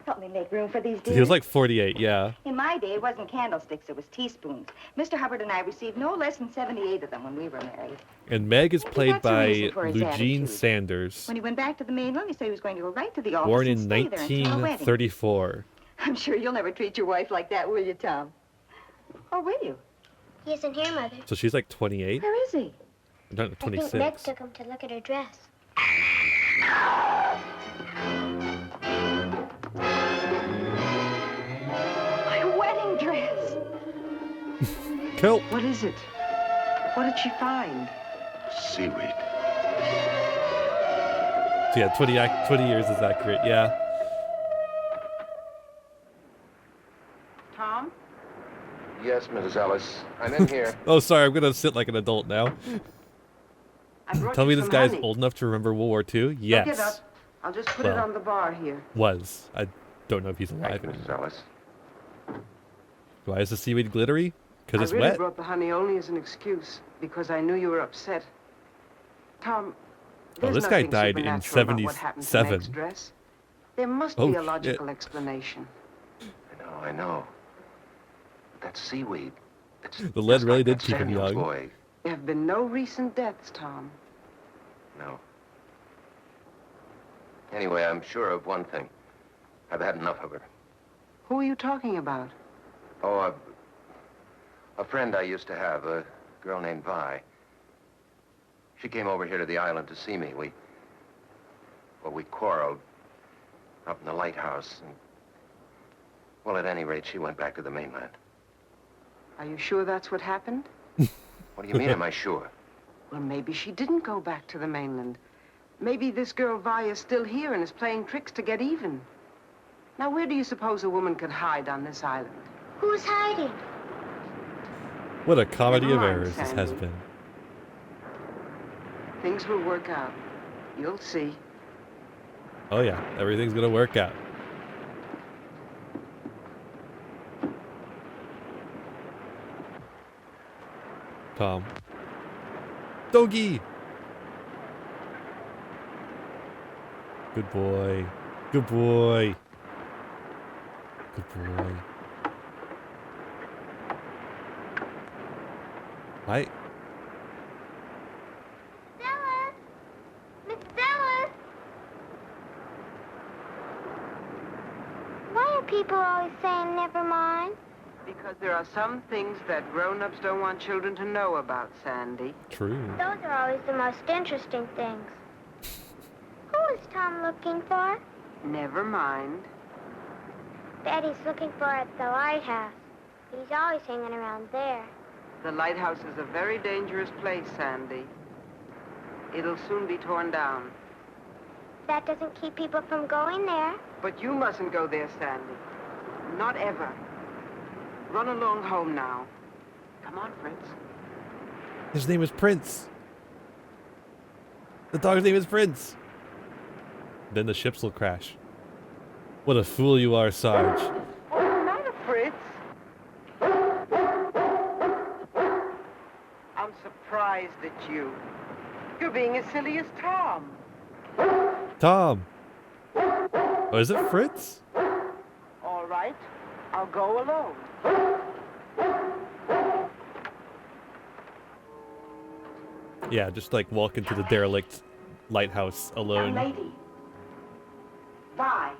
Help me make room for these So dears. he was like 48, yeah. In my day, it wasn't candlesticks, it was teaspoons. Mr. Hubbard and I received no less than 78 of them when we were married. And Meg is played that's a by reason for his Eugene attitude. Sanders, When he went back to the mainland, he said he was going to go right to the office born and in stay there until our wedding. 1934. I'm sure you'll never treat your wife like that, will you, Tom? Or will you? He isn't here, Mother. So she's like 28? Where is he? No, I think 26. Meg took him to look at her dress. My wedding dress! Cool. What is it? What did she find? Seaweed. So yeah, 20 years is accurate, yeah. Tom? Yes, Mrs. Ellis. I'm in here. Oh, sorry, I'm gonna sit like an adult now. I brought Tell you me this some guy's honey. old enough to remember World War II? Look it Yes. up. I'll just put it Well. on the bar here. Was. I don't know if he's Thank alive you, Mrs. anymore. Ellis. Why is the seaweed glittery? Because it's I really wet? brought the honey only as an excuse, because I knew you were upset. Tom, there's this guy nothing died in supernatural about what happened to 77. Meg's dress. There must Oh, be a shit. logical explanation. I know. But that seaweed. It's The lead just really like did that keep him Samuels young. boy. There have been no recent deaths, Tom. No. Anyway, I'm sure of one thing. I've had enough of her. Who are you talking about? Oh, a friend I used to have, a girl named Vi. She came over here to the island to see me. We quarreled up in the lighthouse. And, well, at any rate, she went back to the mainland. Are you sure that's what happened? What do you mean, am I sure? Well, maybe she didn't go back to the mainland. Maybe this girl Vi is still here and is playing tricks to get even. Now, where do you suppose a woman could hide on this island? Who's hiding? What a comedy Never of mind, errors this has Sandy. been. Things will work out. You'll see. Oh yeah, everything's gonna work out. Tom. Doggy! Good boy. Good boy. Good boy. Hi. Phyllis! Miss Phyllis! Why are people always saying never mind? Because there are some things that grown-ups don't want children to know about, Sandy. True. Those are always the most interesting things. Who is Tom looking for? Never mind. Daddy's looking for at the lighthouse. He's always hanging around there. The lighthouse is a very dangerous place, Sandy. It'll soon be torn down. That doesn't keep people from going there. But you mustn't go there, Sandy. Not ever. Run along home now. Come on, Fritz. His name is Prince. The dog's name is Prince. Then the ships will crash. What a fool you are, Sarge. What's the matter, Fritz? I'm surprised at you. You're being as silly as Tom. Tom. Oh, is it Fritz? All right, I'll go alone. Yeah, just like walk into the derelict lighthouse Young alone. lady. Bye.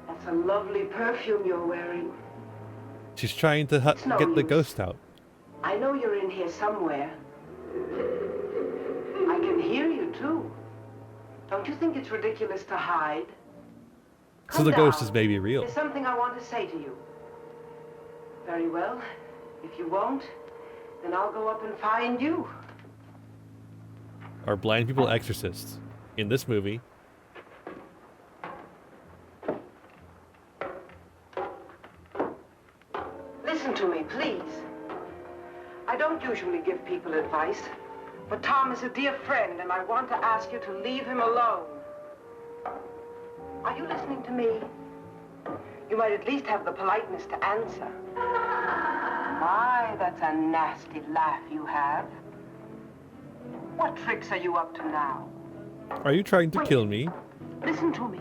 That's a lovely perfume you're wearing. She's trying to It's no get the use. ghost out. I know you're in here somewhere. I can hear you, too. Don't you think it's ridiculous to hide? So Come the ghost down. is maybe real. There's something I want to say to you. Very well. If you won't, then I'll go up and find you. Are blind people exorcists? In this movie, Listen to me, please. I don't usually give people advice, but Tom is a dear friend, and I want to ask you to leave him alone. Are you listening to me? You might at least have the politeness to answer. My, that's a nasty laugh you have. What tricks are you up to now? are you trying to kill me? Listen to me.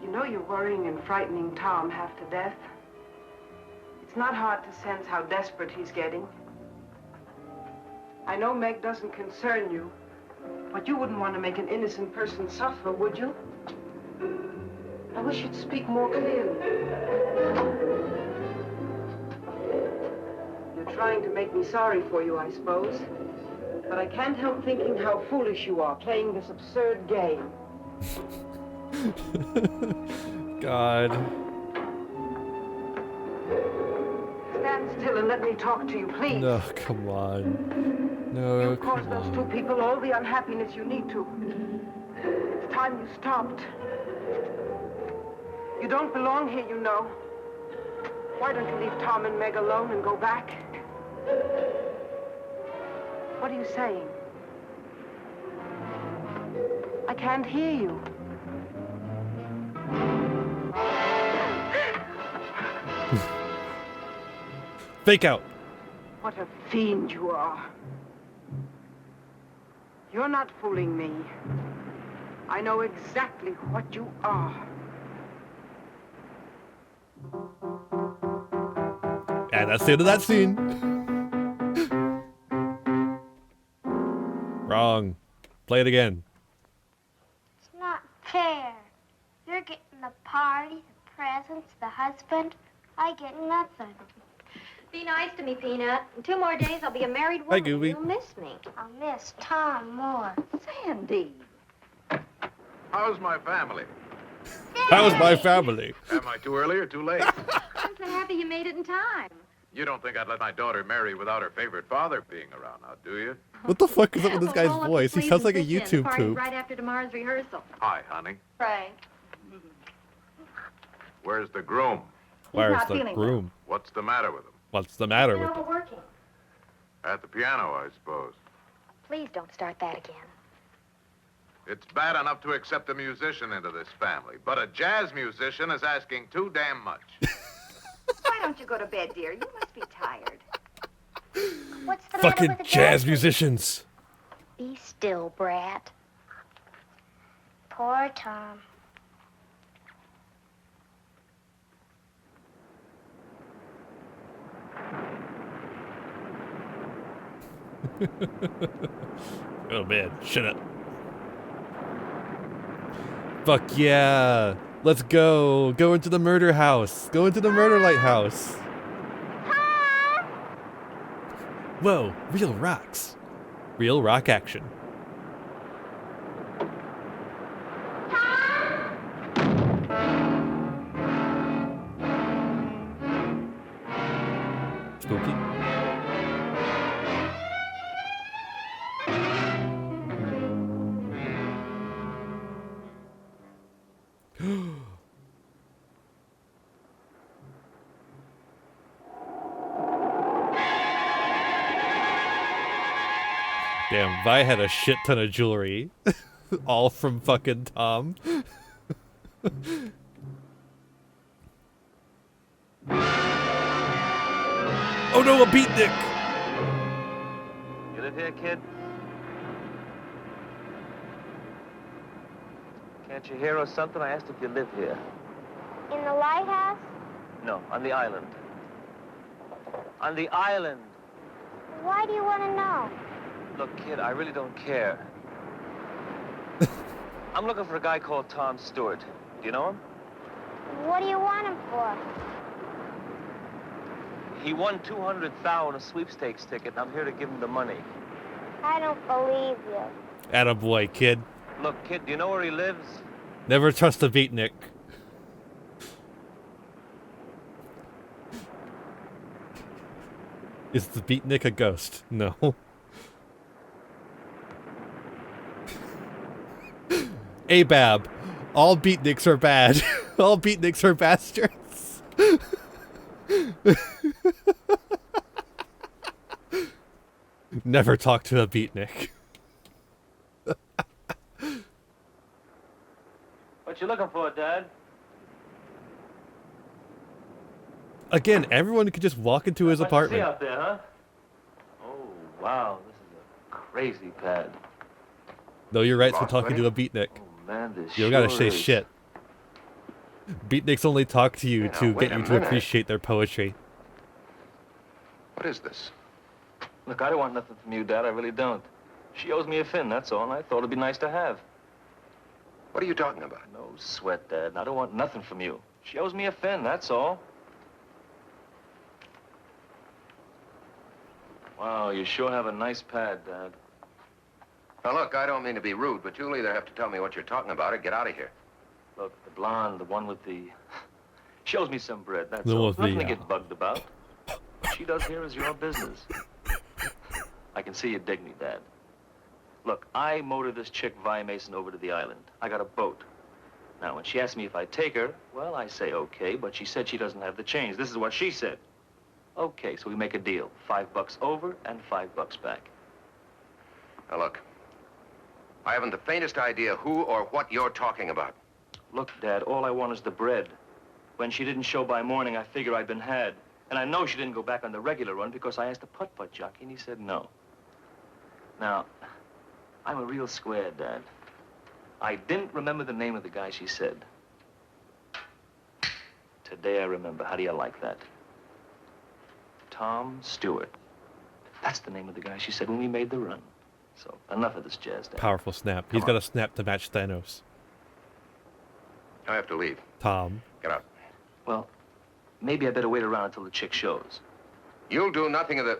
You know you're worrying and frightening Tom half to death. It's not hard to sense how desperate he's getting. I know Meg doesn't concern you, but you wouldn't want to make an innocent person suffer, would you? I wish you'd speak more clearly. You're trying to make me sorry for you, I suppose. But I can't help thinking how foolish you are playing this absurd game. God. Stand still and let me talk to you, please. No, come on. No, You've caused those two people all the unhappiness you need to. It's time you stopped. You don't belong here, you know. Why don't you leave Tom and Meg alone and go back? What are you saying? I can't hear you. Fake out. What a fiend you are. You're not fooling me. I know exactly what you are. And that's the end of that scene. Wrong. Play it again. It's not fair. You're getting the party, the presents, the husband. I get nothing. Be nice to me, Peanut. In 2 more days, I'll be a married woman. Hi, Gooby. You'll miss me. I'll miss Tom more. Sandy. How's my family? That was my family. Am I too early or too late? I'm so happy you made it in time. You don't think I'd let my daughter marry without her favorite father being around now, do you? What the fuck is up with this guy's Roll up voice? your He sounds sleeves like a and pitch in. The YouTube party's poop. right after tomorrow's rehearsal. Hi, honey. Frank. Where's the groom? Where's not the feeling groom? What's the matter with him? What's the matter Been with him? overworking. At the piano, I suppose. Please don't start that again. It's bad enough to accept a musician into this family, but a jazz musician is asking too damn much. Why don't you go to bed, dear? You must be tired. What's the matter Fucking with the jazz dog? musicians. Be still, Brat. Poor Tom. Oh man, shut up. Fuck yeah. Let's go. Go into the murder house. Go into the murder lighthouse. Whoa, real rocks. Real rock action. Spooky. Damn, Vi had a shit ton of jewelry. All from fucking Tom. Oh no, a beatnik! You live here, kid? Can't you hear or something? I asked if you live here. In the lighthouse? No, on the island. On the island. Why do you want to know? Look, kid, I really don't care. I'm looking for a guy called Tom Stewart. Do you know him? What do you want him for? He won $200,000 on a sweepstakes ticket, and I'm here to give him the money. I don't believe you. Attaboy, kid. Look, kid, do you know where he lives? Never trust a beatnik. Is the beatnik a ghost? No. Abab. All beatniks are bad. All beatniks are bastards. Never talk to a beatnik. What you looking for, Dad? Again, everyone could just walk into his What you see apartment. out there, huh? Wow, this is a crazy pad. Know your rights when Lost, talking buddy? to a beatnik. Oh, man, this You don't gotta sure say is. shit. Beatniks only talk to you Hey, now, to wait get a you to minute. appreciate their poetry. What is this? Look, I don't want nothing from you, Dad. I really don't. She owes me a fin, that's all, and I thought it'd be nice to have. What are you talking about? No sweat, Dad. And I don't want nothing from you. She owes me a fin, that's all. Wow, you sure have a nice pad, Dad. Now, look, I don't mean to be rude, but you'll either have to tell me what you're talking about or get out of here. Look, the blonde, the one with the... She owes me some bread, that's The one all. with Nothing the, to get bugged about. What she does here is your business. I can see you dig me, Dad. Look, I motored this chick, Vi Mason, over to the island. I got a boat. Now, when she asked me if I'd take her, well, I say okay, but she said she doesn't have the change. This is what she said. Okay, so we make a deal. $5 over and $5 back. Now, look, I haven't the faintest idea who or what you're talking about. Look, Dad, all I want is the bread. When she didn't show by morning, I figure I'd been had. And I know she didn't go back on the regular run because I asked the putt-putt jockey, and he said no. Now, I'm a real square, Dad. I didn't remember the name of the guy she said. Today I remember. How do you like that? Tom Stewart. That's the name of the guy she said when we made the run. So, enough of this jazz, Dad. Powerful snap. He's got a snap to match Thanos. I have to leave. Tom. Get out. Well, maybe I better wait around until the chick shows. You'll do nothing of the...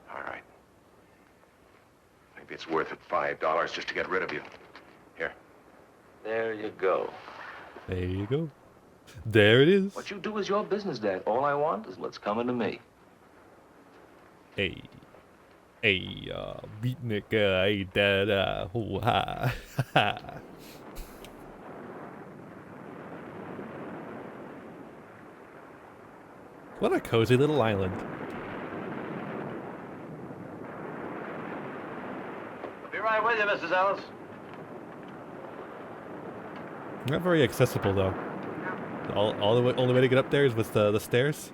All right. Maybe it's worth it, $5 just to get rid of you. Here. There you go. There you go. There it is. What you do is your business, Dad. All I want is what's coming to me. Hey. Hey, beatnik, hey, dad, hoo ha, ha. What a cozy little island. I'll be right with you, Mrs. Ellis. Not very accessible though. Only way to get up there is with the stairs.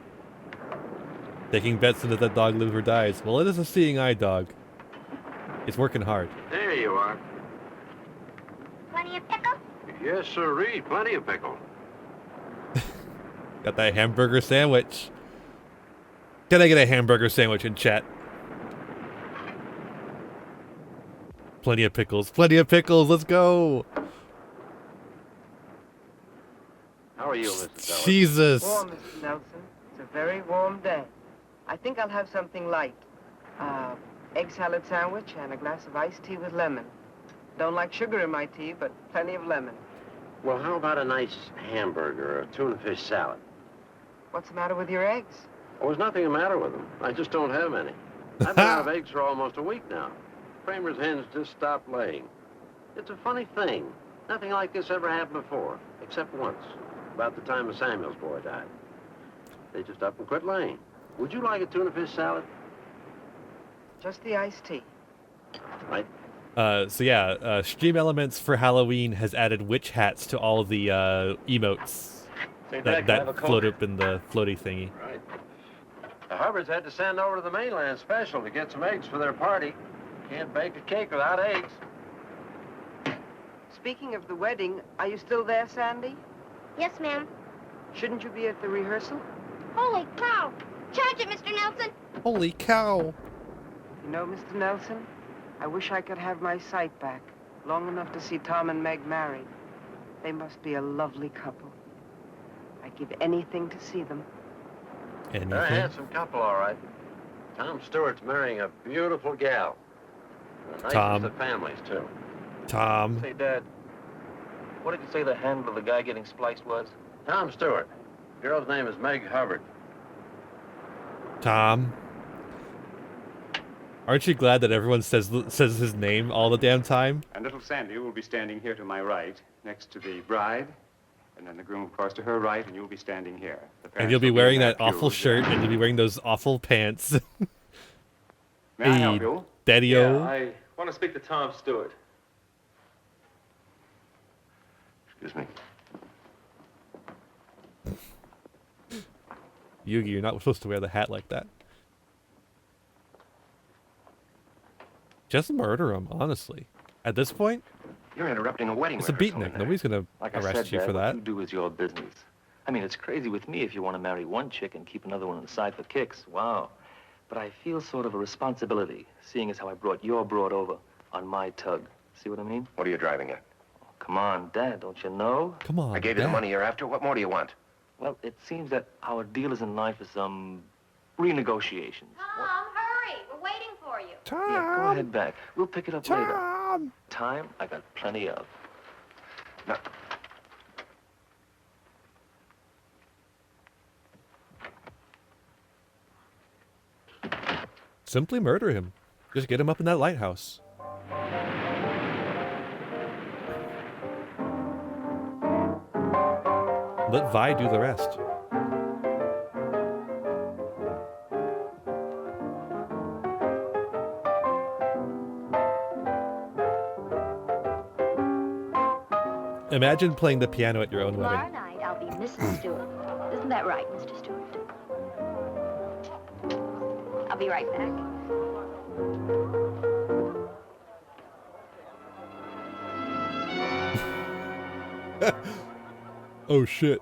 Taking bets into that dog lives or dies. Well, it is a seeing eye dog. It's working hard. There you are. Plenty of pickle? Yes, sirree. Plenty of pickle. Got that hamburger sandwich. Can I get a hamburger sandwich in chat? Plenty of pickles. Plenty of pickles. Let's go. How are you, Mrs. Ellis? Jesus. Warm, Mr. Nelson. It's a very warm day. I think I'll have something light. Egg salad sandwich and a glass of iced tea with lemon. Don't like sugar in my tea, but plenty of lemon. Well, how about a nice hamburger or a tuna fish salad? What's the matter with your eggs? Oh, there's nothing the matter with them. I just don't have any. I've been out of eggs for almost a week now. Kramer's hens just stopped laying. It's a funny thing. Nothing like this ever happened before, except once, about the time of Samuel's boy died. They just up and quit laying. Would you like a tuna fish salad? Just the iced tea. Right. So yeah, Stream Elements for Halloween has added witch hats to all the emotes that float up in the floaty thingy. Right. The Hubbards had to send over to the mainland special to get some eggs for their party. Can't bake a cake without eggs. Speaking of the wedding, are you still there, Sandy? Yes, ma'am. Shouldn't you be at the rehearsal? Holy cow! Charge it, Mr. Nelson! Holy cow! You know, Mr. Nelson, I wish I could have my sight back, long enough to see Tom and Meg married. They must be a lovely couple. I'd give anything to see them. Anything? They're a handsome couple, all right. Tom Stewart's marrying a beautiful gal. The nicest Tom. of families, too. Tom. Say, Dad, what did you say the handle of the guy getting spliced was? Tom Stewart. Girl's name is Meg Hubbard. Tom. Aren't you glad that everyone says his name all the damn time? And little Sandy will be standing here to my right, next to the bride, and then the groom, of course, to her right, and you'll be standing here. And you'll be wearing that awful shirt, and you'll be wearing those awful pants. May I help you? Daddy-o. Yeah, I want to speak to Tom Stewart. Excuse me. Yugi, you're not supposed to wear the hat like that. Just murder him, honestly. At this point, You're interrupting a wedding it's a rehearsal in beatnik. there. Nobody's gonna Like I arrest said, you Dad, for what that. you do is your business. I mean, it's crazy with me if you want to marry one chick and keep another one on the side for kicks. Wow. But I feel sort of a responsibility, seeing as how I brought your broad over on my tug. See what I mean? What are you driving at? Oh, come on, Dad, don't you know? Come on, I gave you Dad. the money you're after. What more do you want? Well, it seems that our deal is in line for some renegotiations. Tom, hurry. We're waiting for you. Yeah, go ahead back. We'll pick it up later. Tom! Time, I got plenty of. No. Simply murder him. Just get him up in that lighthouse. Let Vi do the rest. Imagine playing the piano at your own Tomorrow wedding. night, I'll be Mrs. Stewart. Isn't that right, Mr. Stewart? I'll be right back. Oh shit.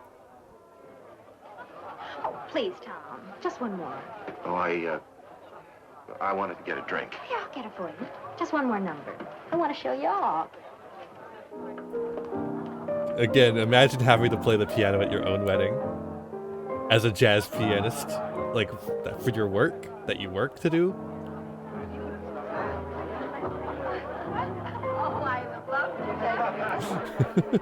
Oh, please, Tom. Just one more. Oh, I wanted to get a drink. Here, I'll get it for you. Just one more number. I want to show you off. Again, imagine having to play the piano at your own wedding. As a jazz pianist. Like, for your work that you work to do. Oh, I love you.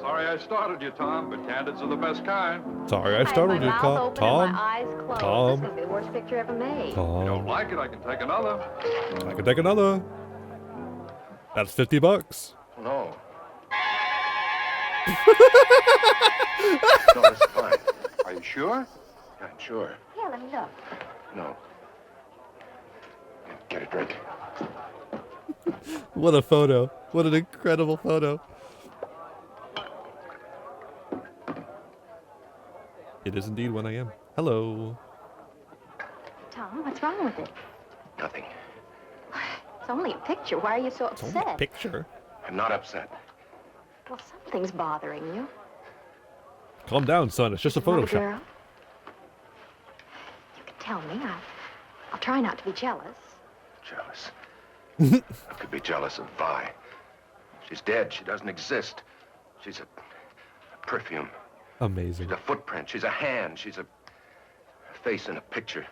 Sorry I started you, Tom, but candids are the best kind. Sorry I started you, my mouth open Tom. and my eyes closed. Tom. This is going to be the worst picture ever made. If you don't Tom. like it, I can take another. I can take another. That's $50. No. No, that's fine. Are you sure? Yeah, I'm sure. Here, let me look. No. Get a drink. What a photo. What an incredible photo. It is indeed 1 a.m. Hello. Tom, what's wrong with it? Nothing. It's only a picture. Why are you so It's only a upset? picture. I'm not upset. Well, something's bothering you. Calm down, son. It's just a Another Photoshop. girl? You can tell me. I'll try not to be jealous. Jealous. I could be jealous of Vi. She's dead. She doesn't exist. She's a perfume. Amazing. She's a footprint. She's a hand. She's a face in a picture.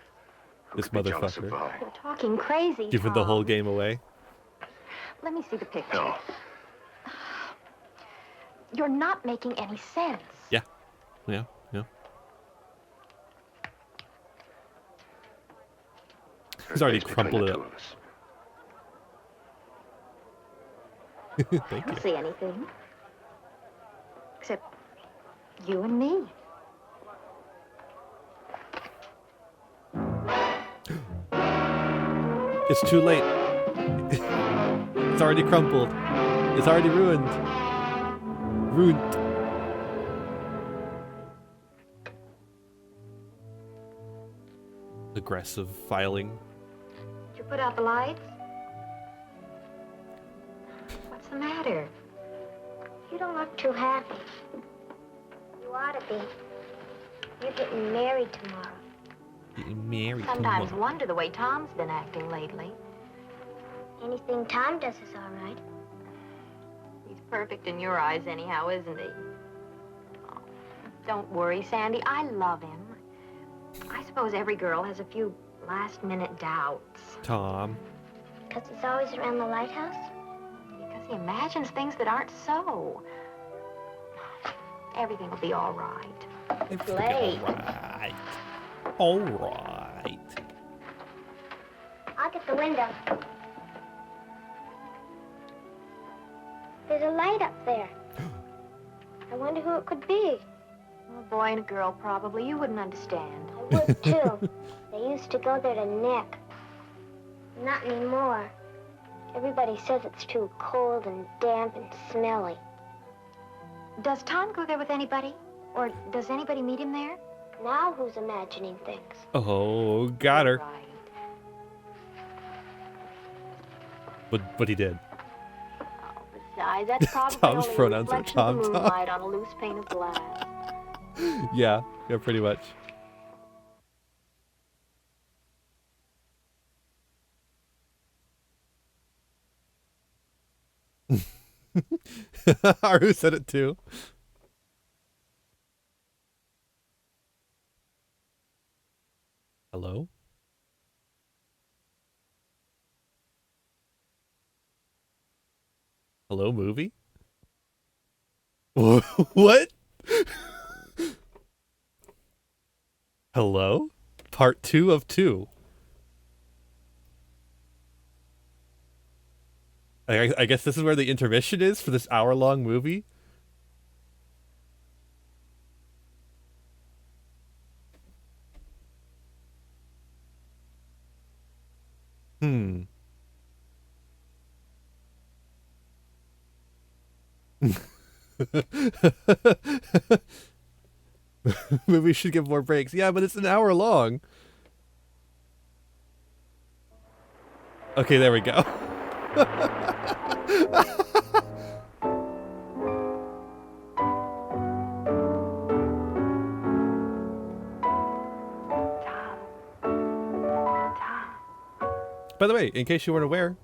Who This could be jealous of motherfucker. Vi? You're talking crazy, Giving the Tom. whole game away. Let me see the picture. No. You're not making any sense. Yeah. Yeah. Yeah. He's already Between crumpled the it two up. of us. I don't see anything. Except you and me. It's too late. It's already crumpled. It's already ruined. Ruined. Aggressive filing. Did you put out the lights? What's the matter? You don't look too happy. You ought to be. You're getting married tomorrow. Getting married Sometimes tomorrow. wonder the way Tom's been acting lately. Anything Tom does is all right. He's perfect in your eyes anyhow, isn't he? Oh, don't worry, Sandy. I love him. I suppose every girl has a few last-minute doubts. Tom. Because he's always around the lighthouse? Because he imagines things that aren't so. Everything will be all right. It's late. Alright. Alright. I'll get the window. There's a light up there. I wonder who it could be. A boy and a girl, probably. You wouldn't understand. I would, too. They used to go there to neck. Not anymore. Everybody says it's too cold and damp and smelly. Does Tom go there with anybody? Or does anybody meet him there? Now who's imagining things? Oh, got her. But he did. Besides, that's probably Tom's only a pronouns are reflection of the Tom. moonlight on a loose pane of glass. Yeah, pretty much. Haru said it too. Hello? Hello, movie? What? Hello? Part 2 of 2. I guess this is where the intermission is for this hour-long movie? Movies should give more breaks. Yeah, but it's an hour long. Okay, there we go. By the way, in case you weren't aware,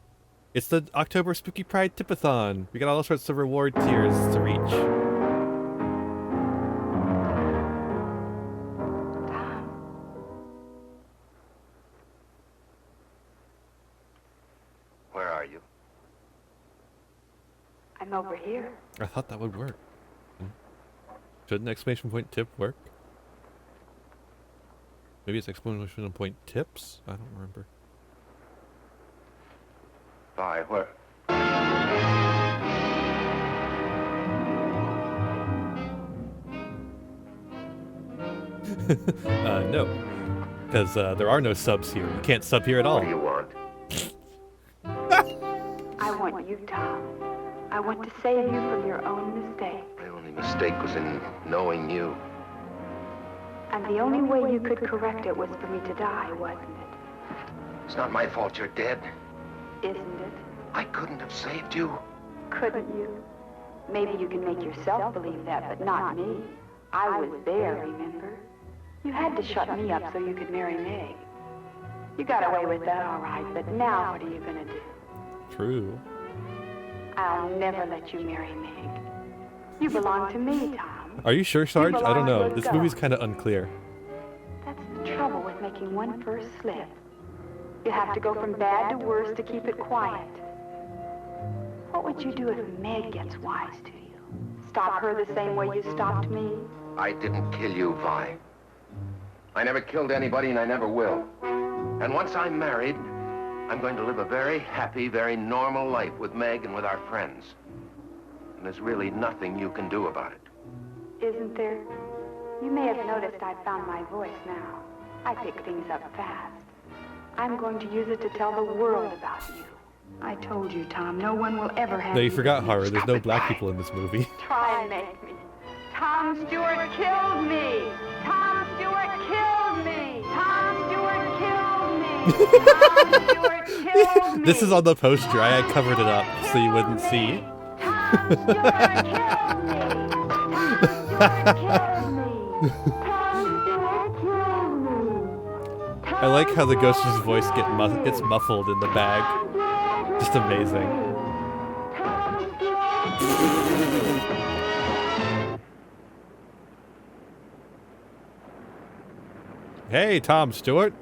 it's the October Spooky Pride Tipathon. We got all sorts of reward tiers to reach. Where are you? I'm over here. I thought that would work. Shouldn't exclamation point tip work? Maybe it's exclamation point tips? I don't remember. Bye, where? No. Because there are no subs here. You can't sub here at all. What do you want? I want you, Tom. I want to save you from your own mistake. My only mistake was in knowing you. And the only way you could correct it was for me to die, wasn't it? It's not my fault you're dead. Isn't it? I couldn't have saved you. Couldn't you? Maybe you can make yourself believe that, but not me. I was there, remember? You had to shut me up so you could marry Meg. You got away with that all right, but now what are you gonna do? True. I'll never let you marry Meg. You belong to me, Tom. Are you sure, Sarge? I don't know. belong to This God. movie's kind of unclear. That's the trouble with making one first slip. You have to go from bad to worse to keep it quiet. What would you do if Meg gets wise to you? Stop her the same way you stopped me? I didn't kill you, Vi. I never killed anybody, and I never will. And once I'm married, I'm going to live a very happy, very normal life with Meg and with our friends. And there's really nothing you can do about it. Isn't there? You may have noticed I've found my voice now. I pick things up fast. I'm going to use it to tell the world about you. I told you, Tom, no one will ever have No, you me forgot, to Haru. There's no black people in this movie. Try and make me. Tom Stewart killed me. Tom Stewart killed me. Tom Stewart killed me. Tom Stewart killed me. This is on the poster. I had covered it up so you wouldn't see. Tom Stewart killed me. Tom Stewart killed me. Tom Stewart killed me. I like how the ghost's voice gets muffled in the bag. Just amazing. Hey, Tom Stewart.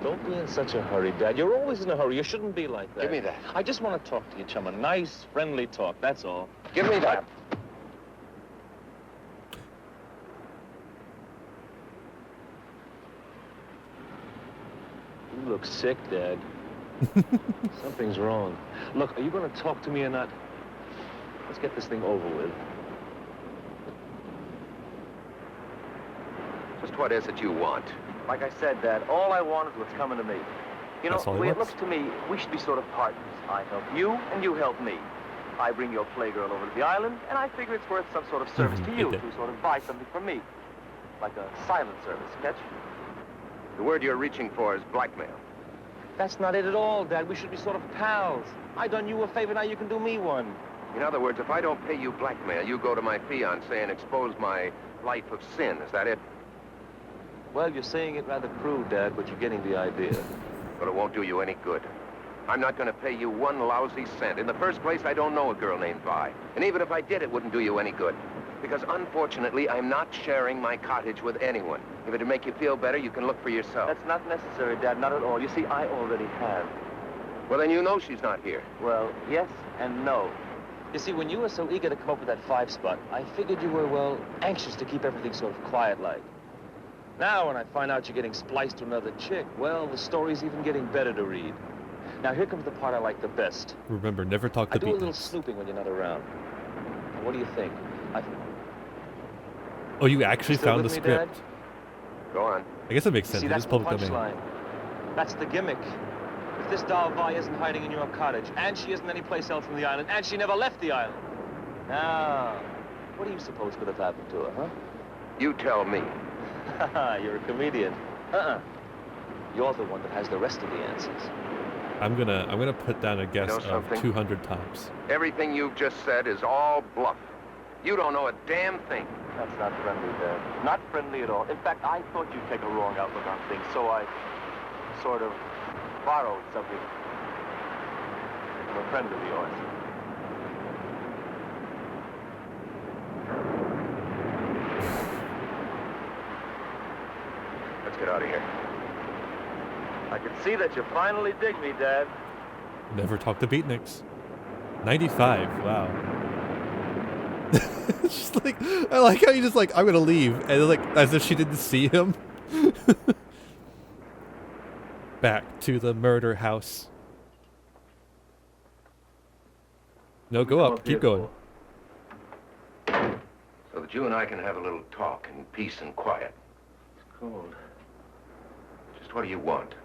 Don't be in such a hurry, Dad. You're always in a hurry. You shouldn't be like that. Give me that. I just want to talk to you, chum. A nice, friendly talk, that's all. Give me that. You look sick, Dad. Something's wrong. Look, are you going to talk to me or not? Let's get this thing over with. Just what is it you want? Like I said, Dad, all I want is what's coming to me. You know, That's all the he way it wants. looks to me, we should be sort of partners. I help you, and you help me. I bring your playgirl over to the island, and I figure it's worth some sort of service to you to sort of buy something from me. Like a silent service, catch? The word you're reaching for is blackmail. That's not it at all, Dad. We should be sort of pals. I done you a favor, now you can do me one. In other words, if I don't pay you blackmail, you go to my fiancé and expose my life of sin. Is that it? Well, you're saying it rather crude, Dad, but you're getting the idea. But it won't do you any good. I'm not going to pay you one lousy cent. In the first place, I don't know a girl named Vi. And even if I did, it wouldn't do you any good. Because unfortunately, I'm not sharing my cottage with anyone. If it'd make you feel better, you can look for yourself. That's not necessary, Dad, not at all. You see, I already have. Well, then you know she's not here. Well, yes and no. You see, when you were so eager to come up with that 5 spot, I figured you were, well, anxious to keep everything sort of quiet-like. Now, when I find out you're getting spliced to another chick, well, the story's even getting better to read. Now, here comes the part I like the best. Remember, never talk I to do a little beatniks. snooping when you're not around. Now, what do you think? Oh, you actually Still found the with me, Dad? script. Go on. I guess it makes sense. See, It that's is the public domain. punchline. That's the gimmick. If this doll Vi isn't hiding in your cottage, and she isn't anyplace else on the island, and she never left the island. Now, what do you suppose could have happened to her, huh? You tell me. You're a comedian. You're the one that has the rest of the answers. I'm gonna put down a guess know of something? 200 tops. Everything you've just said is all bluff. You don't know a damn thing. That's not friendly, Dad. Not friendly at all. In fact, I thought you'd take a wrong outlook on things, so I sort of borrowed something from a friend of yours. Let's get out of here. I can see that you finally dig me, Dad. Never talk to beatniks. 95. Wow. It's just like, I like how you just like, I'm gonna leave, and like as if she didn't see him. Back to the murder house. No, go up. Keep going. So that you and I can have a little talk in peace and quiet. It's cold. Just what do you want?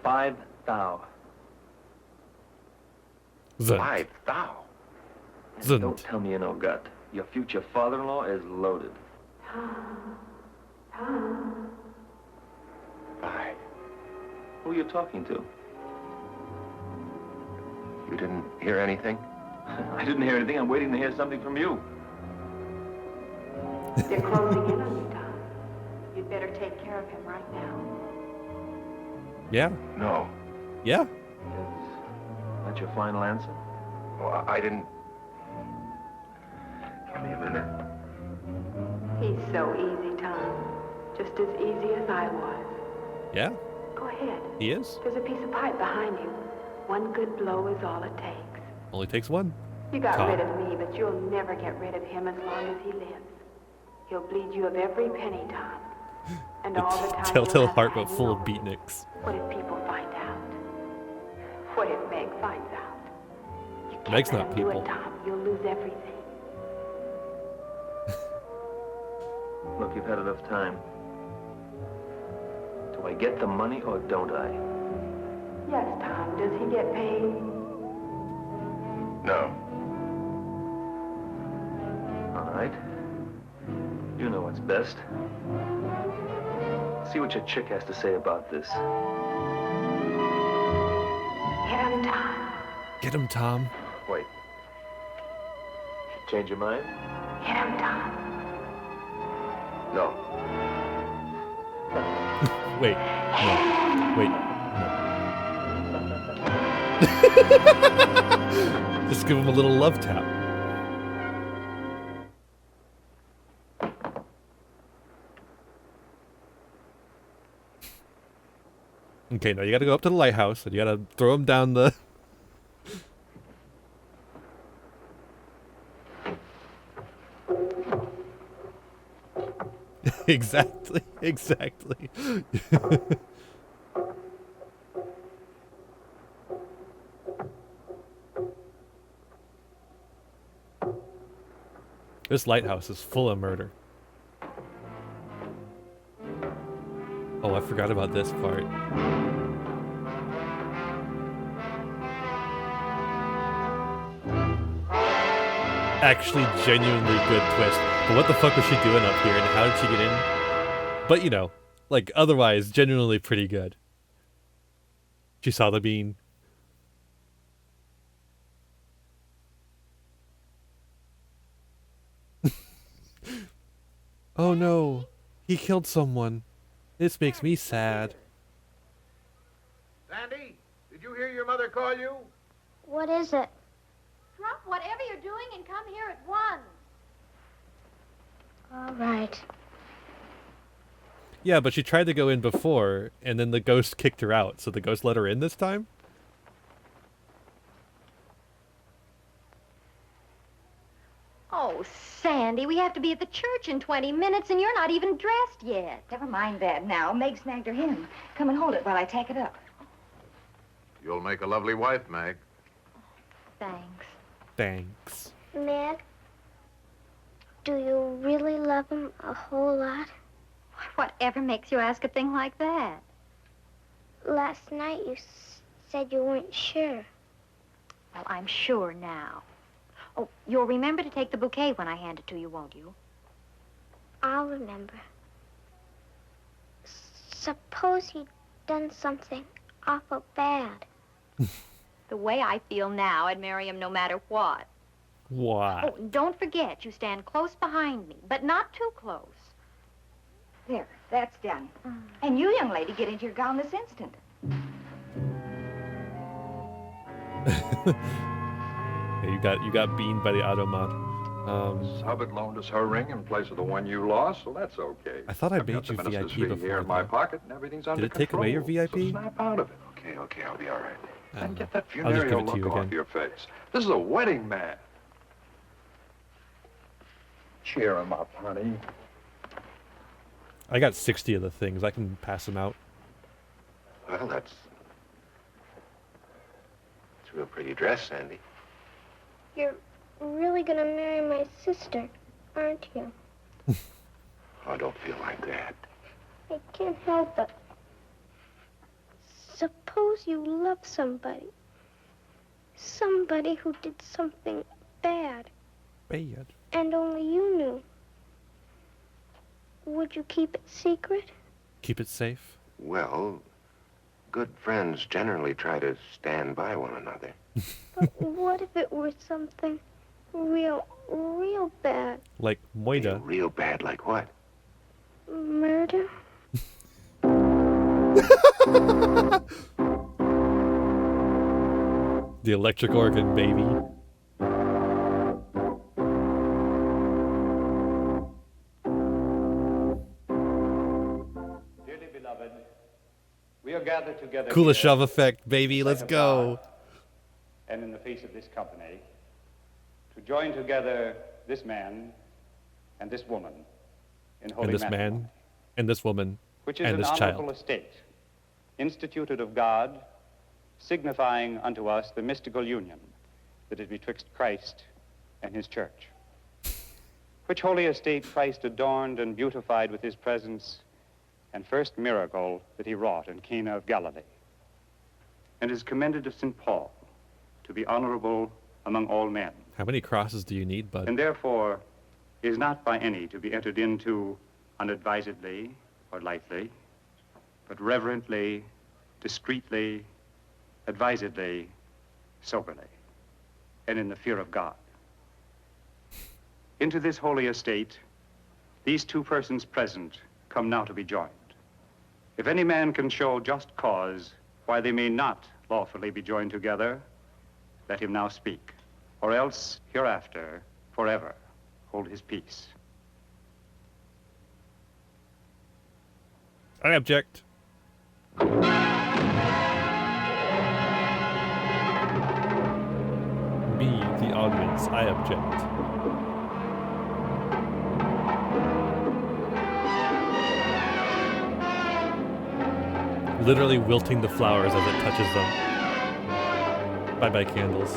5 thou. 5 thou? Don't tell me you know gut. Your future father-in-law is loaded. Tom. 5. Who are you talking to? You didn't hear anything? I didn't hear anything. I'm waiting to hear something from you. They're closing in on you, Tom. You'd better take care of him right now. Yeah. No. Yeah. That's your final answer? Well, I didn't... Give me a minute. He's so easy, Tom. Just as easy as I was. Yeah. Go ahead. He is. There's a piece of pipe behind you. One good blow is all it takes. Only takes one. You got Tom. rid of me, but you'll never get rid of him as long as he lives. He'll bleed you of every penny, Tom. And all the time Telltale you'll have heart, to but hang full of on. beatniks. What if people find out? What if Meg finds out? You can't Meg's let not him do people. it, Tom. You'll lose everything. Look, you've had enough time. Do I get the money or don't I? Yes, Tom. Does he get paid? No. All right. You know what's best. See what your chick has to say about this. Hit him, Tom. Get him, Tom. Wait. Change your mind? Hit him, Tom. No. Wait. No. Wait. No. Just give him a little love tap. Okay, now you gotta go up to the lighthouse and you gotta throw him down the... Exactly, exactly. This lighthouse is full of murder. Oh, I forgot about this part. Actually, genuinely good twist. But what the fuck was she doing up here, and how did she get in? But, you know, like, otherwise, genuinely pretty good. She saw the bean. Oh no, he killed someone. This makes me sad. Sandy, did you hear your mother call you? What is it? Drop whatever you're doing and come here at once. All right. Yeah, but she tried to go in before, and then the ghost kicked her out, so the ghost let her in this time? Oh, Sandy, we have to be at the church in 20 minutes, and you're not even dressed yet. Never mind that now. Meg snagged her hem. Come and hold it while I tack it up. You'll make a lovely wife, Meg. Thanks. Thanks. Meg, do you really love him a whole lot? Whatever makes you ask a thing like that? Last night you said you weren't sure. Well, I'm sure now. Oh, you'll remember to take the bouquet when I hand it to you, won't you? I'll remember. Suppose he'd done something awful bad. The way I feel now, I'd marry him no matter what. What? Oh, don't forget, you stand close behind me, but not too close. There, that's done. And you, young lady, get into your gown this instant. Yeah, you got beaned by the automat. Hubbard loaned us her ring in place of the one you lost, so that's okay. I thought I I've got made you the minister's VIP fee before. here in my though. pocket, and everything's under Did it take away your control, VIP? So snap out of it. Okay, I'll be all right. And get that I'll just give funereal it to you look off again. your face. This is a wedding man. Cheer him up, honey. I got 60 of the things. I can pass them out. Well, that's a real pretty dress, Sandy. You're really gonna marry my sister, aren't you? Oh, don't feel like that. I can't help it. Suppose you love somebody. Somebody who did something bad. Bad. And only you knew. Would you keep it secret? Keep it safe. Well, good friends generally try to stand by one another. But what if it were something real bad? Like Moida. Real bad like what? Murder? The electric organ, baby. Dearly beloved, we are gathered together Kuleshov effect, baby. Let's go. and in the face of this company to join together this man and this woman in holy And this matrimony, man, and this woman, which is and an this honorable child. estate, instituted of God, signifying unto us the mystical union that is betwixt Christ and his church. Which holy estate Christ adorned and beautified with his presence and first miracle that he wrought in Cana of Galilee, and is commended of St. Paul to be honorable among all men, How many crosses do you need, bud? and therefore is not by any to be entered into unadvisedly or lightly, but reverently, discreetly, advisedly, soberly, and in the fear of God. Into this holy estate, these two persons present come now to be joined. If any man can show just cause why they may not lawfully be joined together, let him now speak, or else hereafter, forever, hold his peace. I object. Me, the audience, I object. Literally wilting the flowers as it touches them. Bye-bye candles.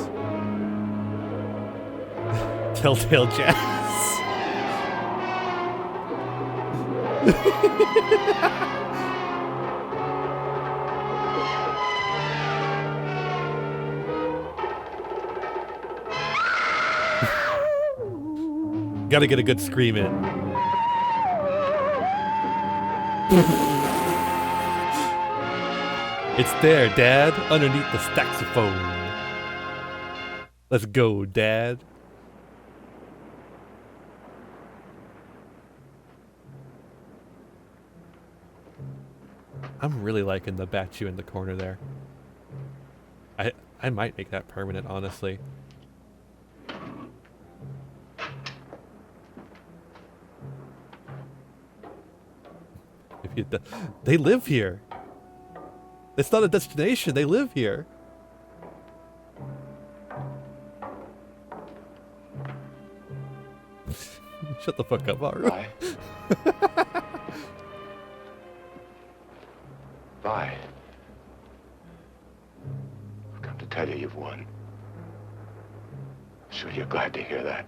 Telltale jazz. Gotta get a good scream in. It's there, Dad, underneath the saxophone. Let's go, Dad. I'm really liking the Batchu in the corner there. I might make that permanent, honestly. If you, they live here. It's not a destination. They live here. Shut the fuck up, Haru. Bye. Bye. I've come to tell you you've won. I'm sure you're glad to hear that.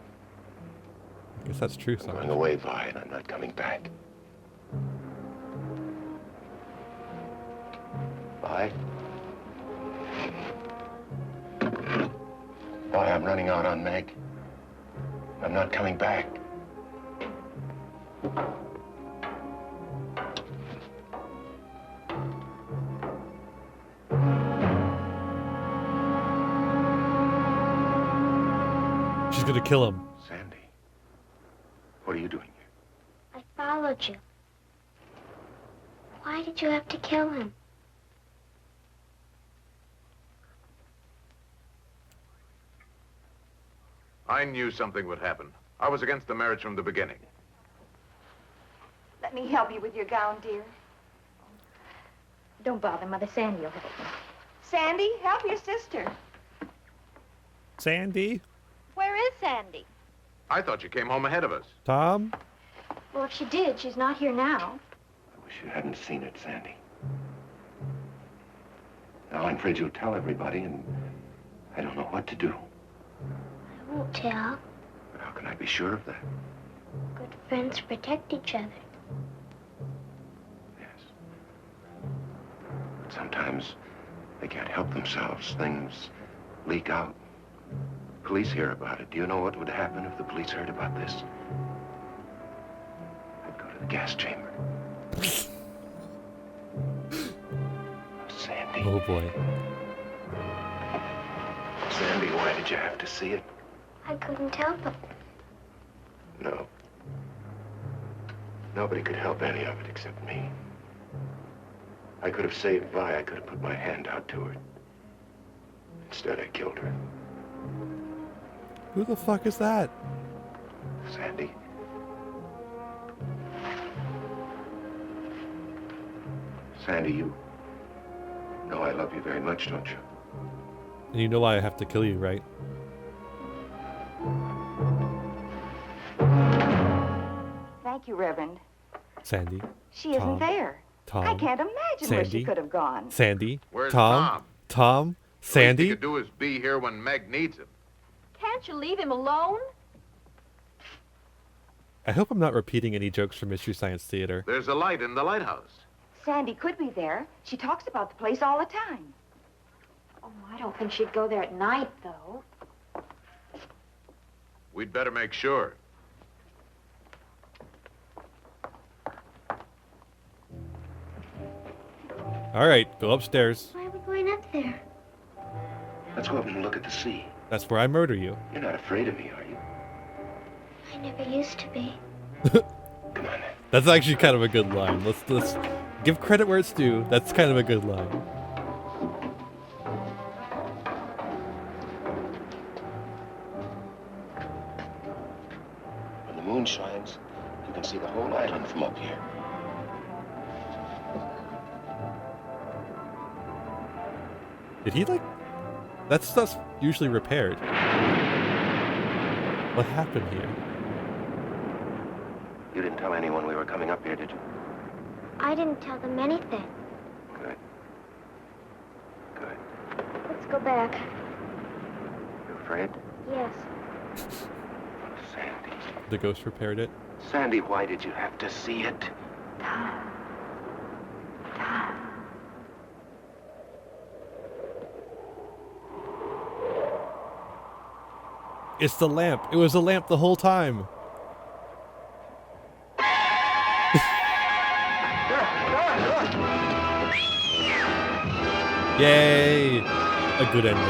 I guess that's true. I'm going away, Vi, and I'm not coming back. Vi? Vi, I'm running out on Meg. I'm not coming back. She's gonna kill him. Sandy, what are you doing here? I followed you. Why did you have to kill him? I knew something would happen. I was against the marriage from the beginning. Let me help you with your gown, dear. Don't bother, Mother. Sandy will help me. Sandy, help your sister. Sandy? Where is Sandy? I thought you came home ahead of us. Tom? Well, if she did, she's not here now. I wish you hadn't seen it, Sandy. Now I'm afraid you'll tell everybody, and I don't know what to do. I won't tell. But how can I be sure of that? Good friends protect each other. Yes. But sometimes they can't help themselves. Things leak out. Police hear about it. Do you know what would happen if the police heard about this? I'd go to the gas chamber. Sandy. Oh boy. Sandy, why did you have to see it? I couldn't help it. No. Nobody could help any of it except me. I could have saved Vi. I could have put my hand out to her. Instead, I killed her. Who the fuck is that? Sandy. Sandy, you know I love you very much, don't you? And you know why I have to kill you, right? Thank you, Reverend. Sandy. She isn't Tom, there. Tom. I can't imagine where she Sandy. could have gone. Sandy. Where's Tom? Tom? Least he Sandy? could do is be here when Meg needs him. Can't you leave him alone? I hope I'm not repeating any jokes from Mystery Science Theater. There's a light in the lighthouse. Sandy could be there. She talks about the place all the time. Oh, I don't think she'd go there at night, though. We'd better make sure. All right, go upstairs. Why are we going up there? Let's go up and look at the sea. That's where I murder you. You're not afraid of me, are you? I never used to be. Come on. That's actually kind of a good line. Let's give credit where it's due. That's kind of a good line. When the moon shines, you can see the whole island from up here. Did he like... That stuff's usually repaired. What happened here? You didn't tell anyone we were coming up here, did you? I didn't tell them anything. Good. Good. Let's go back. You afraid? Yes. Sandy. The ghost repaired it? Sandy, why did you have to see it? Tom. It's the lamp. It was a lamp the whole time. Yay! A good ending.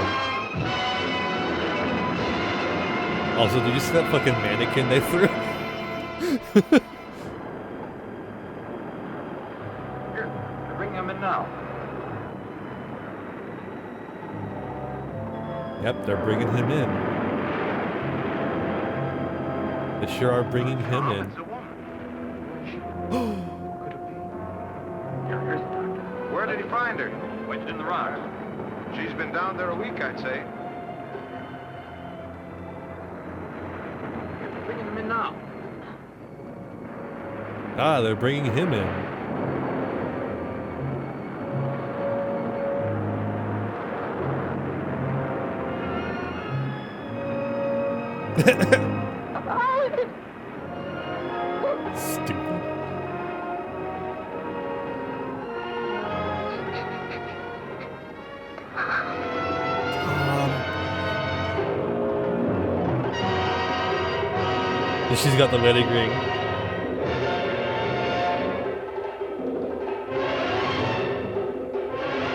Also, did you see that fucking mannequin they threw? Here, bring him in now. Yep, they're bringing him in. They sure are bringing him in. Where did he find her? Wedged in the rock. She's been down there a week, I'd say. Bringing him in now. Ah, they're bringing him in. Stupid. And she's got the wedding ring.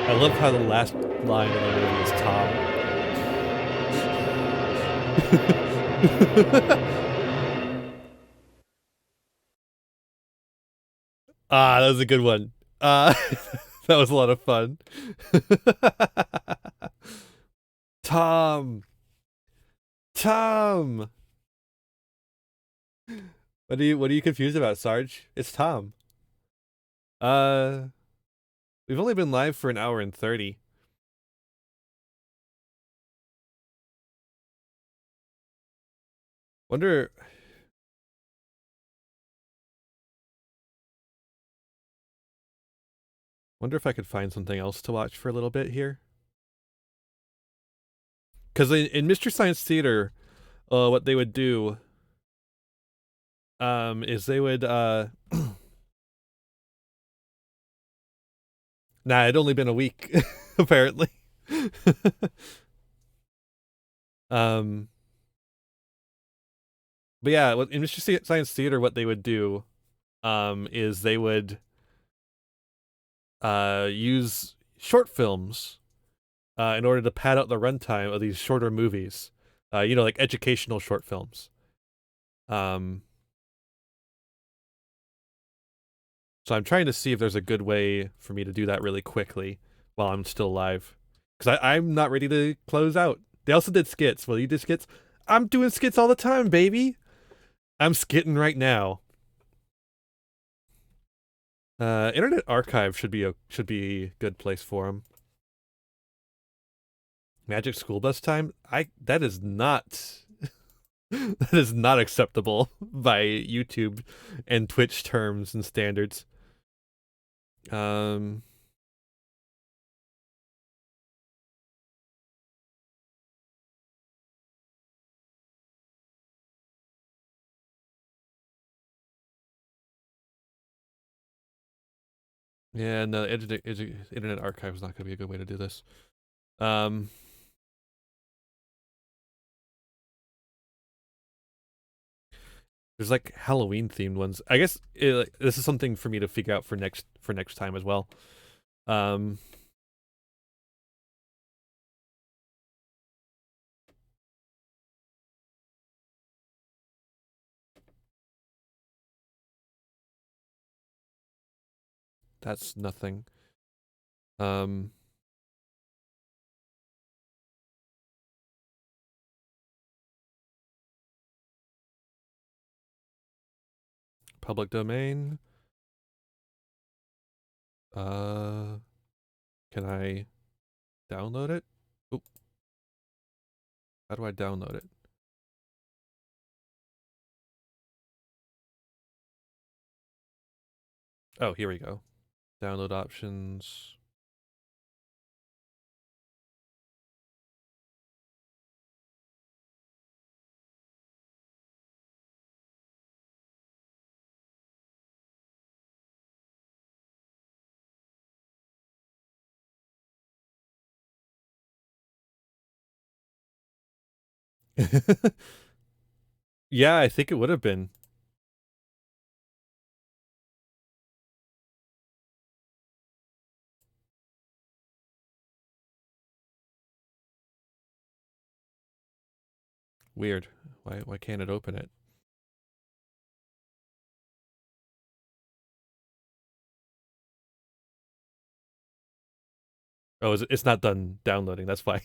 I love how the last line of the movie is Tom. Ah, that was a good one. That was a lot of fun. Tom. Tom. What are you confused about, Sarge? It's Tom. We've only been live for 1 hour and 30. Wonder if I could find something else to watch for a little bit here. Because in Mystery Science Theater, what they would do is they would nah, it'd only been a week, apparently. But yeah, in Mystery Science Theater, what they would do is they would use short films in order to pad out the runtime of these shorter movies. You know, like educational short films. So I'm trying to see if there's a good way for me to do that really quickly while I'm still live. Because I'm not ready to close out. They also did skits. Well, you did skits? I'm doing skits all the time, baby. I'm skitting right now. Internet Archive should be a good place for them. Magic School Bus Time? That is not that is not acceptable by YouTube and Twitch terms and standards. Yeah, no, Internet Archive is not going to be a good way to do this. There's like Halloween themed ones. I guess this is something for me to figure out for next time as well. That's nothing. Public domain. Can I download it? Oop. How do I download it? Oh, here we go. Download options. Yeah, I think it would have been. Weird. Why can't it open it? Oh, it's not done downloading. That's why.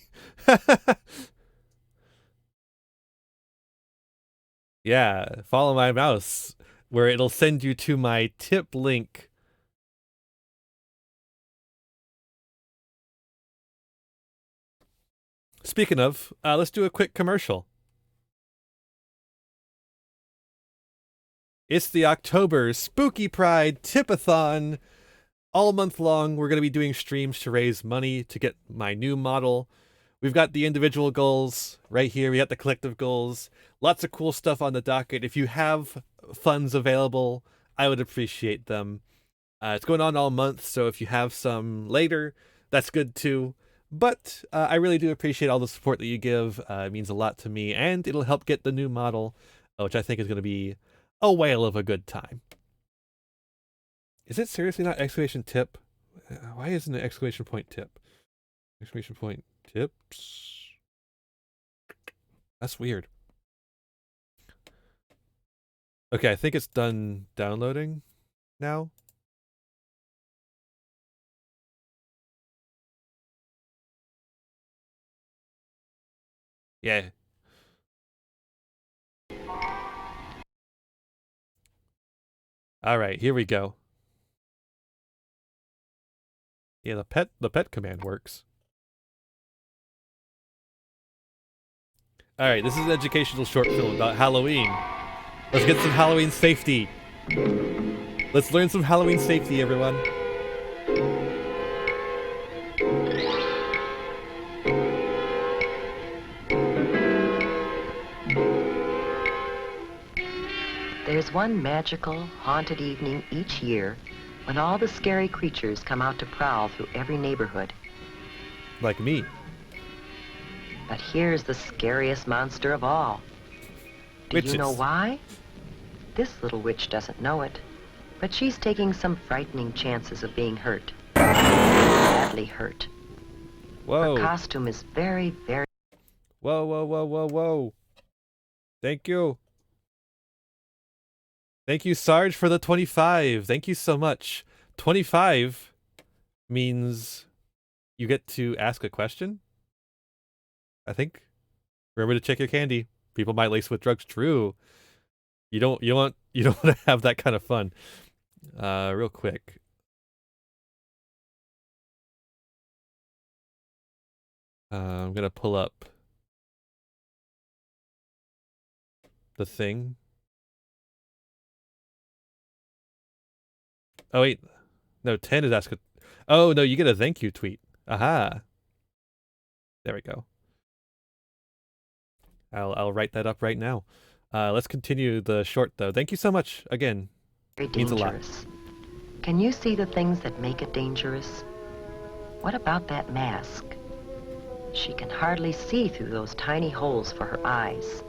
Yeah, follow my mouse, where it'll send you to my tip link. Speaking of, let's do a quick commercial. It's the October Spooky Pride Tipathon. All month long, we're going to be doing streams to raise money to get my new model. We've got the individual goals right here. We got the collective goals. Lots of cool stuff on the docket. If you have funds available, I would appreciate them. It's going on all month, so if you have some later, that's good too. But I really do appreciate all the support that you give. It means a lot to me, and it'll help get the new model, which I think is going to be a whale of a good time. Is it seriously not exclamation tip? Why isn't it exclamation point tip? Exclamation point tips? That's weird. Okay, I think it's done downloading now. Yeah. All right, here we go. Yeah, the pet command works. All right, this is an educational short film about Halloween. Let's get some Halloween safety. Let's learn some Halloween safety, everyone. There's one magical, haunted evening each year when all the scary creatures come out to prowl through every neighborhood. Like me. But here's the scariest monster of all. Do you know why? This little witch doesn't know it, but she's taking some frightening chances of being hurt. Badly hurt. Whoa. Her costume is very, very... Whoa, whoa, whoa, whoa, whoa. Thank you. Thank you, Sarge, for the 25. Thank you so much. 25 means you get to ask a question, I think. Remember to check your candy. People might lace with drugs. True. You don't want to have that kind of fun. Real quick. I'm gonna pull up the thing. Oh wait, no, 10 is ask. Oh no, you get a thank you tweet. Aha. There we go. I'll write that up right now. Let's continue the short though. Thank you so much again. Very means a lot. dangerous. Can you see the things that make it dangerous? What about that mask? She can hardly see through those tiny holes for her eyes.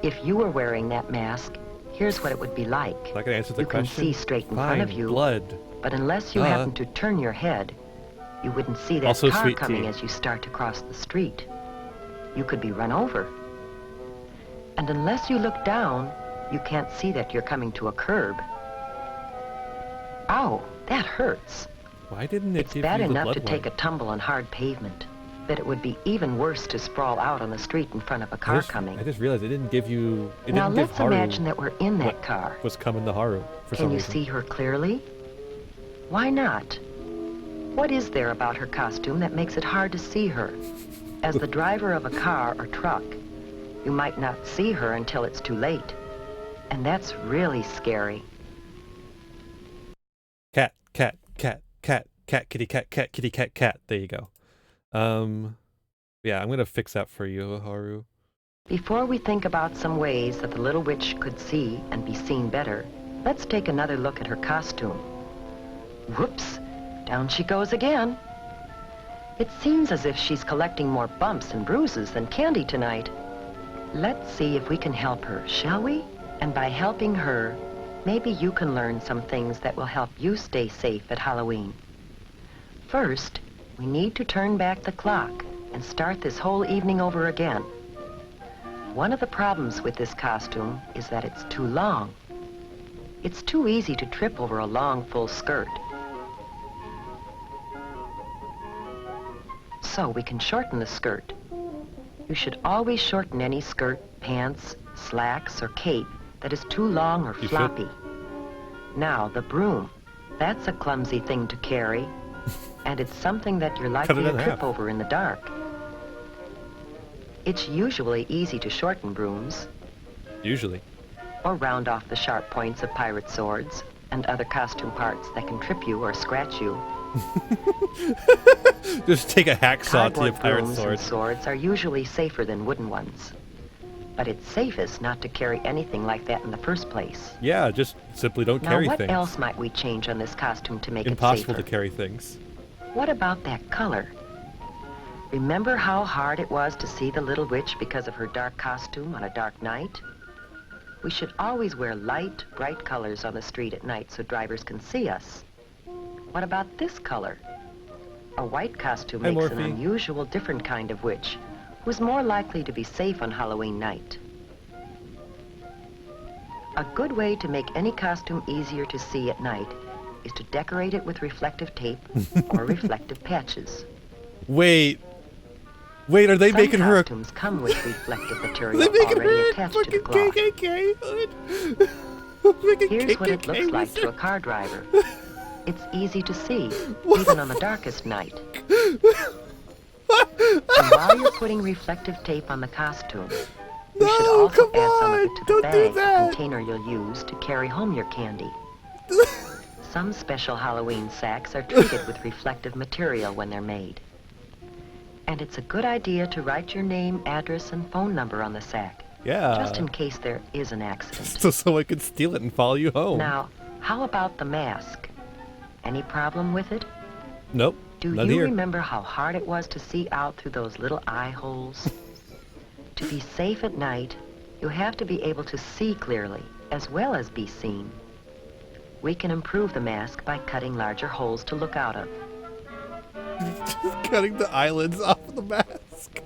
If you were wearing that mask, here's what it would be like. I can answer the you question. can see straight in front of you, blood. But unless you happen to turn your head, you wouldn't see that Also car sweet coming tea. as you start to cross the street. You could be run over. And unless you look down, you can't see that you're coming to a curb. Ow, that hurts. Why didn't it It's give bad you the enough blood to take one? a tumble on hard pavement, but it would be even worse to sprawl out on the street in front of a car coming. I just realized it didn't give you. It Now didn't give let's Haru imagine that we're in that what car. was coming to Haru for some Can you reason. see her clearly? Why not? What is there about her costume that makes it hard to see her? As the driver of a car or truck, you might not see her until it's too late. And that's really scary. Cat, cat, cat, cat, cat, kitty, cat, cat, kitty, cat, cat. There you go. Yeah, I'm gonna fix that for you, Haru. Before we think about some ways that the little witch could see and be seen better, let's take another look at her costume. Whoops, down she goes again. It seems as if she's collecting more bumps and bruises than candy tonight. Let's see if we can help her, shall we? And by helping her, maybe you can learn some things that will help you stay safe at Halloween. First, we need to turn back the clock and start this whole evening over again. One of the problems with this costume is that it's too long. It's too easy to trip over a long, full skirt. So we can shorten the skirt. You should always shorten any skirt, pants, slacks, or cape that is too long or floppy. Now, the broom. That's a clumsy thing to carry, and it's something that you're likely to trip over in the dark. It's usually easy to shorten brooms. Usually. Or round off the sharp points of pirate swords and other costume parts that can trip you or scratch you. Just take a hacksaw to your pirate brooms sword. And swords are usually safer than wooden ones. But it's safest not to carry anything like that in the first place. Yeah, just simply don't carry now, things. what else might we change on this costume to make it Impossible safer? to carry things. What about that color? Remember how hard it was to see the little witch because of her dark costume on a dark night? We should always wear light, bright colors on the street at night so drivers can see us. What about this color? A white costume Hi, makes an Morphe. unusual, different kind of witch who's more likely to be safe on Halloween night. A good way to make any costume easier to see at night is to decorate it with reflective tape or reflective patches. Wait, are they Some making her a... costumes come with reflective material They making already her a attached to the fucking cloth. KKK hood? Here's what it looks like to a car driver. It's easy to see, even on the darkest night. And while you're putting reflective tape on the costume, you should also add some of it to the bag or container you'll use to carry home your candy. Some special Halloween sacks are treated with reflective material when they're made. And it's a good idea to write your name, address, and phone number on the sack. Yeah. Just in case there is an accident. So someone could steal it and follow you home. Now, how about the mask? Any problem with it? Nope. Do none you here. remember how hard it was to see out through those little eye holes? To be safe at night, you have to be able to see clearly, as well as be seen. We can improve the mask by cutting larger holes to look out of. Just cutting the eyelids off of the mask.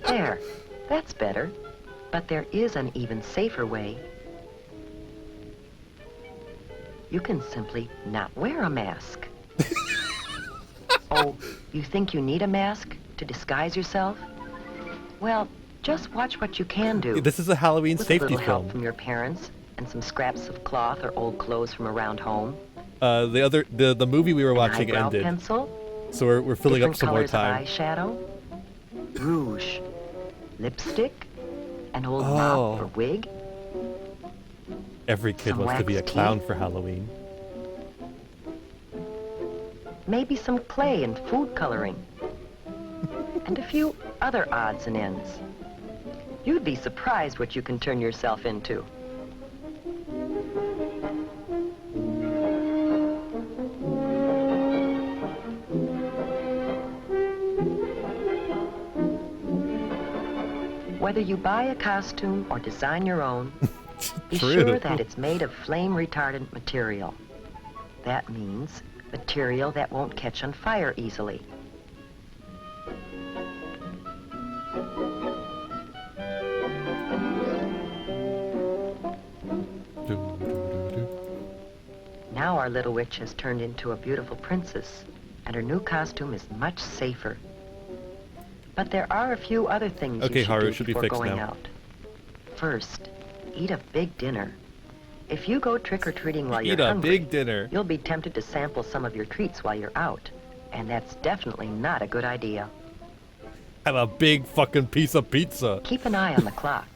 There, that's better. But there is an even safer way. You can simply not wear a mask. Oh, you think you need a mask to disguise yourself? Well, just watch what you can do. This is a Halloween with safety a little help film. from your parents and some scraps of cloth or old clothes from around home. The movie we were watching Eyebrow ended. pencil, So we're filling up different some more colors time. of eyeshadow, rouge, lipstick, an old Oh. mop or wig. Every kid Some wants to be a wax clown teeth. for Halloween. Maybe some clay and food coloring, and a few other odds and ends. You'd be surprised what you can turn yourself into. Whether you buy a costume or design your own, be True. sure that it's made of flame-retardant material. That means material that won't catch on fire easily. Now our little witch has turned into a beautiful princess, and her new costume is much safer. But there are a few other things Okay, you should Haru, do should be before fixed going now. out. First, eat a big dinner. If you go trick-or-treating while you're Eat a hungry, big dinner. you'll be tempted to sample some of your treats while you're out, and that's definitely not a good idea. Have a big fucking piece of pizza. Keep an eye on the clock.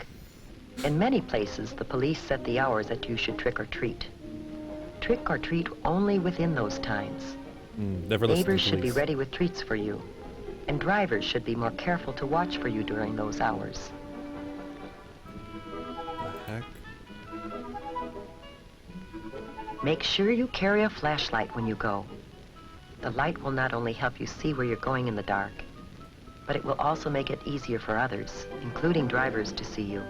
In many places, the police set the hours that you should trick or treat. Trick or treat only within those times. Never listen to Neighbors the should be police. ready with treats for you, and drivers should be more careful to watch for you during those hours. Heck? Make sure you carry a flashlight when you go. The light will not only help you see where you're going in the dark, but it will also make it easier for others, including drivers, to see you.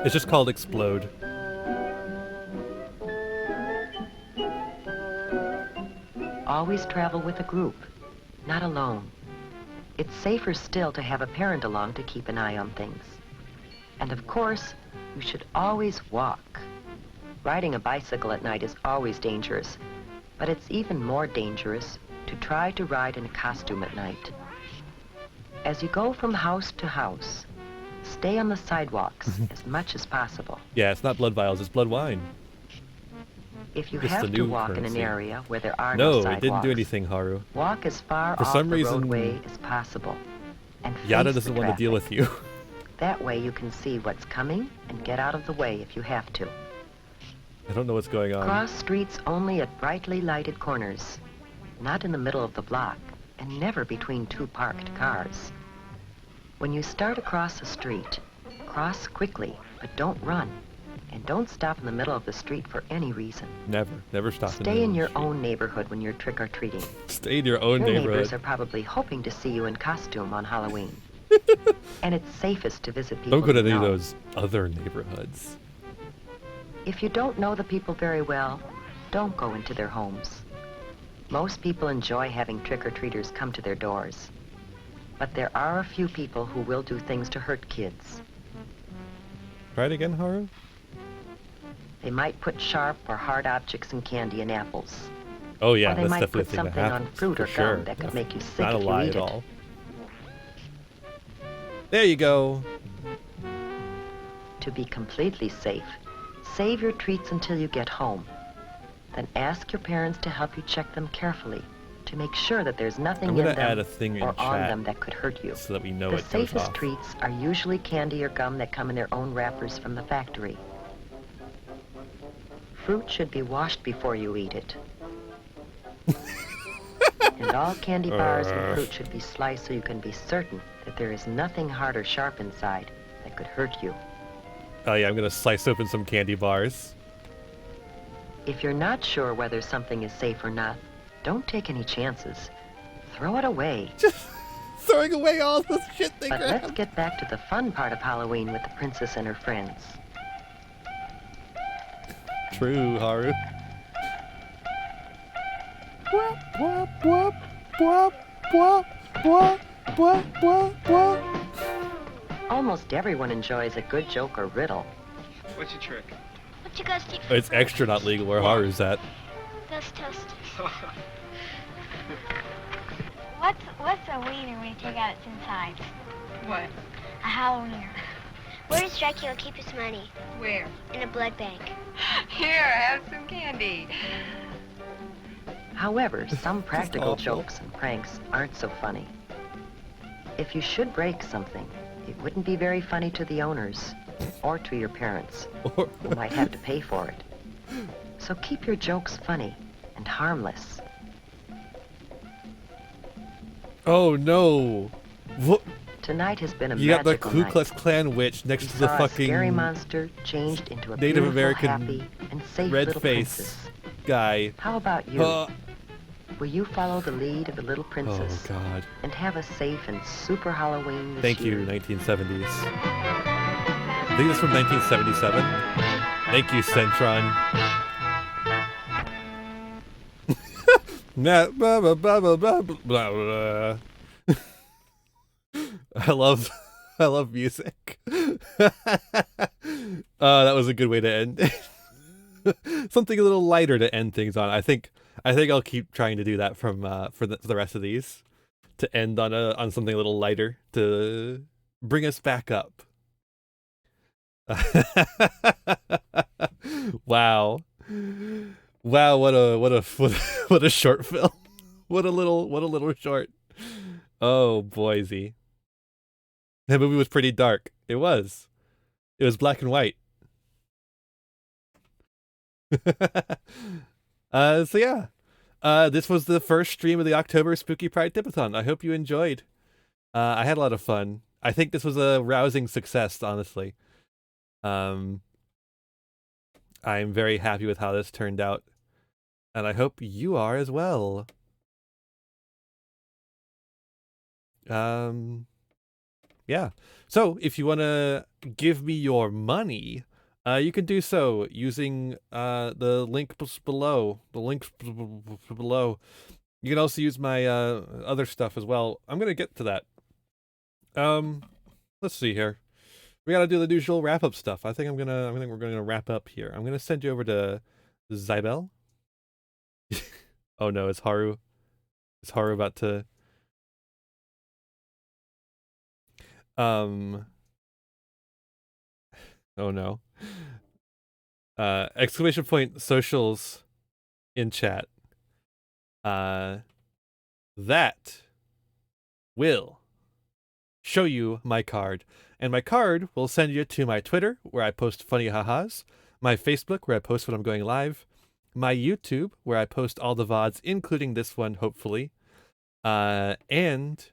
It's just called Explode. Always travel with a group, not alone. It's safer still to have a parent along to keep an eye on things. And of course, you should always walk. Riding a bicycle at night is always dangerous, but it's even more dangerous to try to ride in a costume at night. As you go from house to house, stay on the sidewalks as much as possible. Yeah, it's not blood vials, it's blood wine. If you It's have the to new walk in currency. an area where there are no sidewalks, it didn't do anything, Haru. walk as far For off some the reason, roadway as possible. And Yada face the doesn't want to deal traffic. with you. That way you can see what's coming and get out of the way if you have to. I don't know what's going on. Cross streets only at brightly lighted corners, not in the middle of the block, and never between two parked cars. When you start across a street, cross quickly, but don't run. And don't stop in the middle of the street for any reason. Never stop. Stay in your own neighborhood when you're trick-or-treating. Stay in your own Your neighborhood. neighbors are probably hoping to see you in costume on Halloween. And it's safest to visit people Don't go to you any of know. those other neighborhoods. If you don't know the people very well, don't go into their homes. Most people enjoy having trick-or-treaters come to their doors. But there are a few people who will do things to hurt kids. Try it again, Haru? They might put sharp or hard objects and candy in apples. Oh yeah, Or they that's might definitely put a thing that something on happens. fruit or for sure. gum that could make you sick Not a if you lie eat at it. all. There you go. To be completely safe, save your treats until you get home. Then ask your parents to help you check them carefully to make sure that there's nothing I'm in gonna them add a thing in or on chat them that could hurt you. so that we know The it goes safest off. treats are usually candy or gum that come in their own wrappers from the factory. Fruit should be washed before you eat it. And all candy bars and fruit should be sliced so you can be certain that there is nothing hard or sharp inside that could hurt you. Oh yeah, I'm gonna slice open some candy bars. If you're not sure whether something is safe or not, don't take any chances. Throw it away. Throwing away all the shit they But let's grabbed. get back to the fun part of Halloween with the princess and her friends. True, Haru. Bwah, bwah, bwah, bwah, bwah, bwah, bwah, bwah, bwah. Almost everyone enjoys a good joke or riddle. What's your trick? What you guys do? It's extra not legal where Haru's at. Test, test. What's a wiener when you take out its insides? What? A Halloweener. Where does Dracula keep his money? Where? In a blood bank. Here, have some candy. However, some practical awful. jokes and pranks aren't so funny. If you should break something, it wouldn't be very funny to the owners or to your parents, who might have to pay for it. So keep your jokes funny and harmless. Oh no! What? Tonight has been a You got the magical Ku night. Klux Klan witch next We to the saw a scary fucking monster changed into a Native beautiful, American happy, and safe red little face princess. guy. How about you? Uh, Will you follow the lead of the little princess oh god. and have a safe and super Halloween this Thank year? you, 1970s. I think this is from 1977. Thank you, Centron. Nah, blah, blah, blah, blah, blah, blah, blah. I love music. That was a good way to end it. Something a little lighter to end things on. I think I'll keep trying to do that from for the rest of these, to end on something a little lighter to bring us back up. Wow. Wow, what a short film. What a little short. Oh, Boise. That movie was pretty dark. It was. It was black and white. So yeah. This was the first stream of the October Spooky Pride Tipathon. I hope you enjoyed. I had a lot of fun. I think this was a rousing success, honestly. I'm very happy with how this turned out. And I hope you are as well. Yeah. So if you want to give me your money, You can do so using the link below. The link below. You can also use my other stuff as well. I'm gonna get to that. Let's see here. We gotta do the usual wrap-up stuff. I think we're gonna wrap up here. I'm gonna send you over to Zybel. Oh no, it's Haru. Is Haru about to? Oh no. Exclamation point socials in chat. That will show you my card. And my card will send you to my Twitter, where I post funny ha-has, my Facebook, where I post when I'm going live, my YouTube, where I post all the VODs, including this one, hopefully, and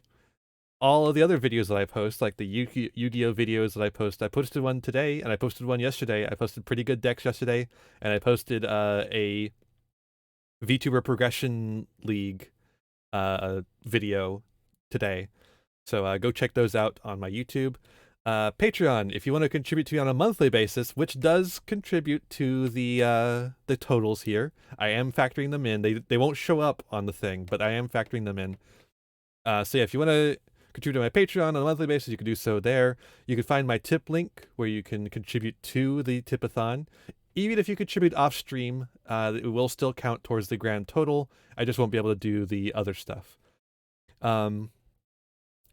all of the other videos that I post, like the Yu-Gi-Oh videos that I post. I posted one today, and I posted one yesterday. I posted pretty good decks yesterday, and I posted a VTuber Progression League video today. So go check those out on my YouTube. Patreon, if you want to contribute to me on a monthly basis, which does contribute to the totals here. I am factoring them in. They won't show up on the thing, but I am factoring them in. So yeah, if you want to contribute to my Patreon on a monthly basis, you can do so there. You can find my tip link where you can contribute to the Tipathon. Even if you contribute off stream, it will still count towards the grand total. I just won't be able to do the other stuff.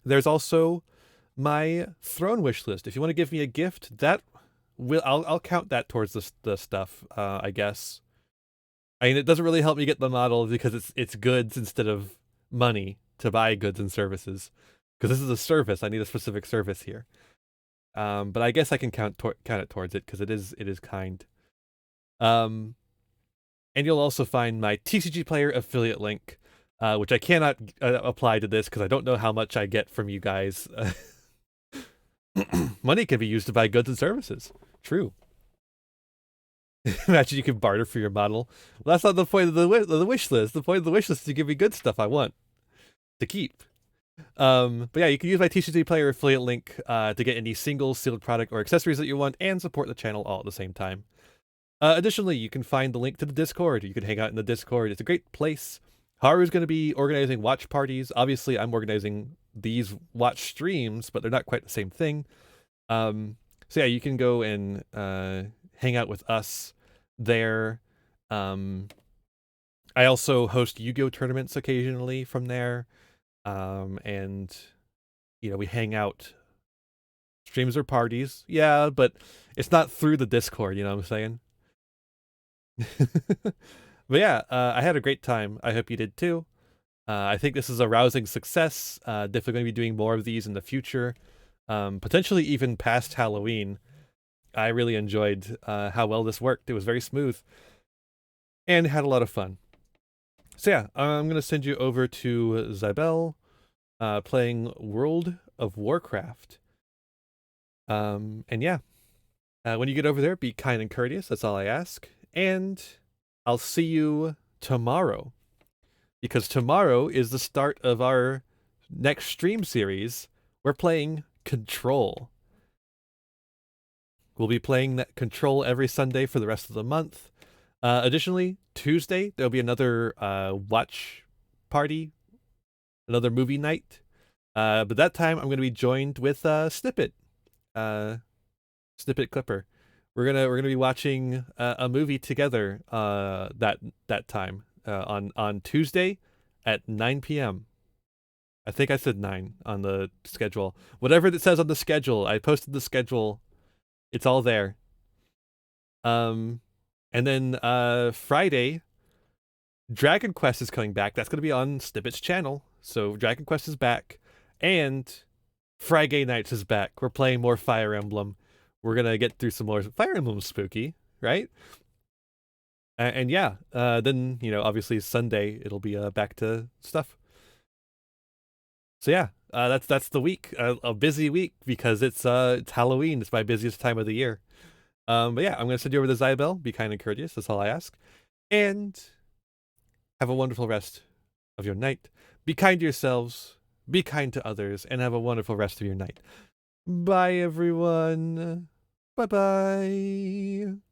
There's also my throne wish list. If you want to give me a gift, that will I'll count that towards the stuff. I guess. I mean, it doesn't really help me get the model because it's goods instead of money to buy goods and services. Because this is a service, I need a specific service here. But I guess I can count it towards it because it is kind. And you'll also find my TCG Player affiliate link, which I cannot apply to this because I don't know how much I get from you guys. Money can be used to buy goods and services. True. Imagine you can barter for your model. Well, that's not the point of the wish list. The point of the wish list is to give me good stuff I want to keep. But yeah, you can use my TCG Player affiliate link to get any single sealed product or accessories that you want and support the channel all at the same time. Additionally, you can find the link to the Discord. You can hang out in the Discord. It's a great place. Haru's going to be organizing watch parties. Obviously, I'm organizing these watch streams, but they're not quite the same thing. So yeah, you can go and hang out with us there. I also host Yu-Gi-Oh tournaments occasionally from there. And you know, we hang out. Streams or parties. Yeah, but it's not through the Discord, you know what I'm saying? But yeah, I had a great time. I hope you did too. I think this is a rousing success. Definitely going to be doing more of these in the future. Potentially even past Halloween. I really enjoyed how well this worked. It was very smooth. And had a lot of fun. So yeah, I'm going to send you over to Zybel playing World of Warcraft. And yeah, when you get over there, be kind and courteous. That's all I ask. And I'll see you tomorrow. Because tomorrow is the start of our next stream series. We're playing Control. We'll be playing that Control every Sunday for the rest of the month. Additionally, Tuesday, there'll be another watch party, another movie night. But that time, I'm going to be joined with Snippet, Snippet Clipper. We're gonna be watching a movie together that time on Tuesday at 9 p.m. I think I said 9 on the schedule. Whatever it says on the schedule, I posted the schedule. It's all there. And then Friday, Dragon Quest is coming back. That's going to be on Snippet's channel. So Dragon Quest is back. And Friday Nights is back. We're playing more Fire Emblem. We're going to get through some more Fire Emblem spooky, right? And yeah, then, you know, obviously Sunday, it'll be back to stuff. So yeah, that's the week. A busy week because it's Halloween. It's my busiest time of the year. But yeah, I'm going to send you over to Zybel. Be kind and courteous. That's all I ask. And have a wonderful rest of your night. Be kind to yourselves. Be kind to others. And have a wonderful rest of your night. Bye, everyone. Bye-bye.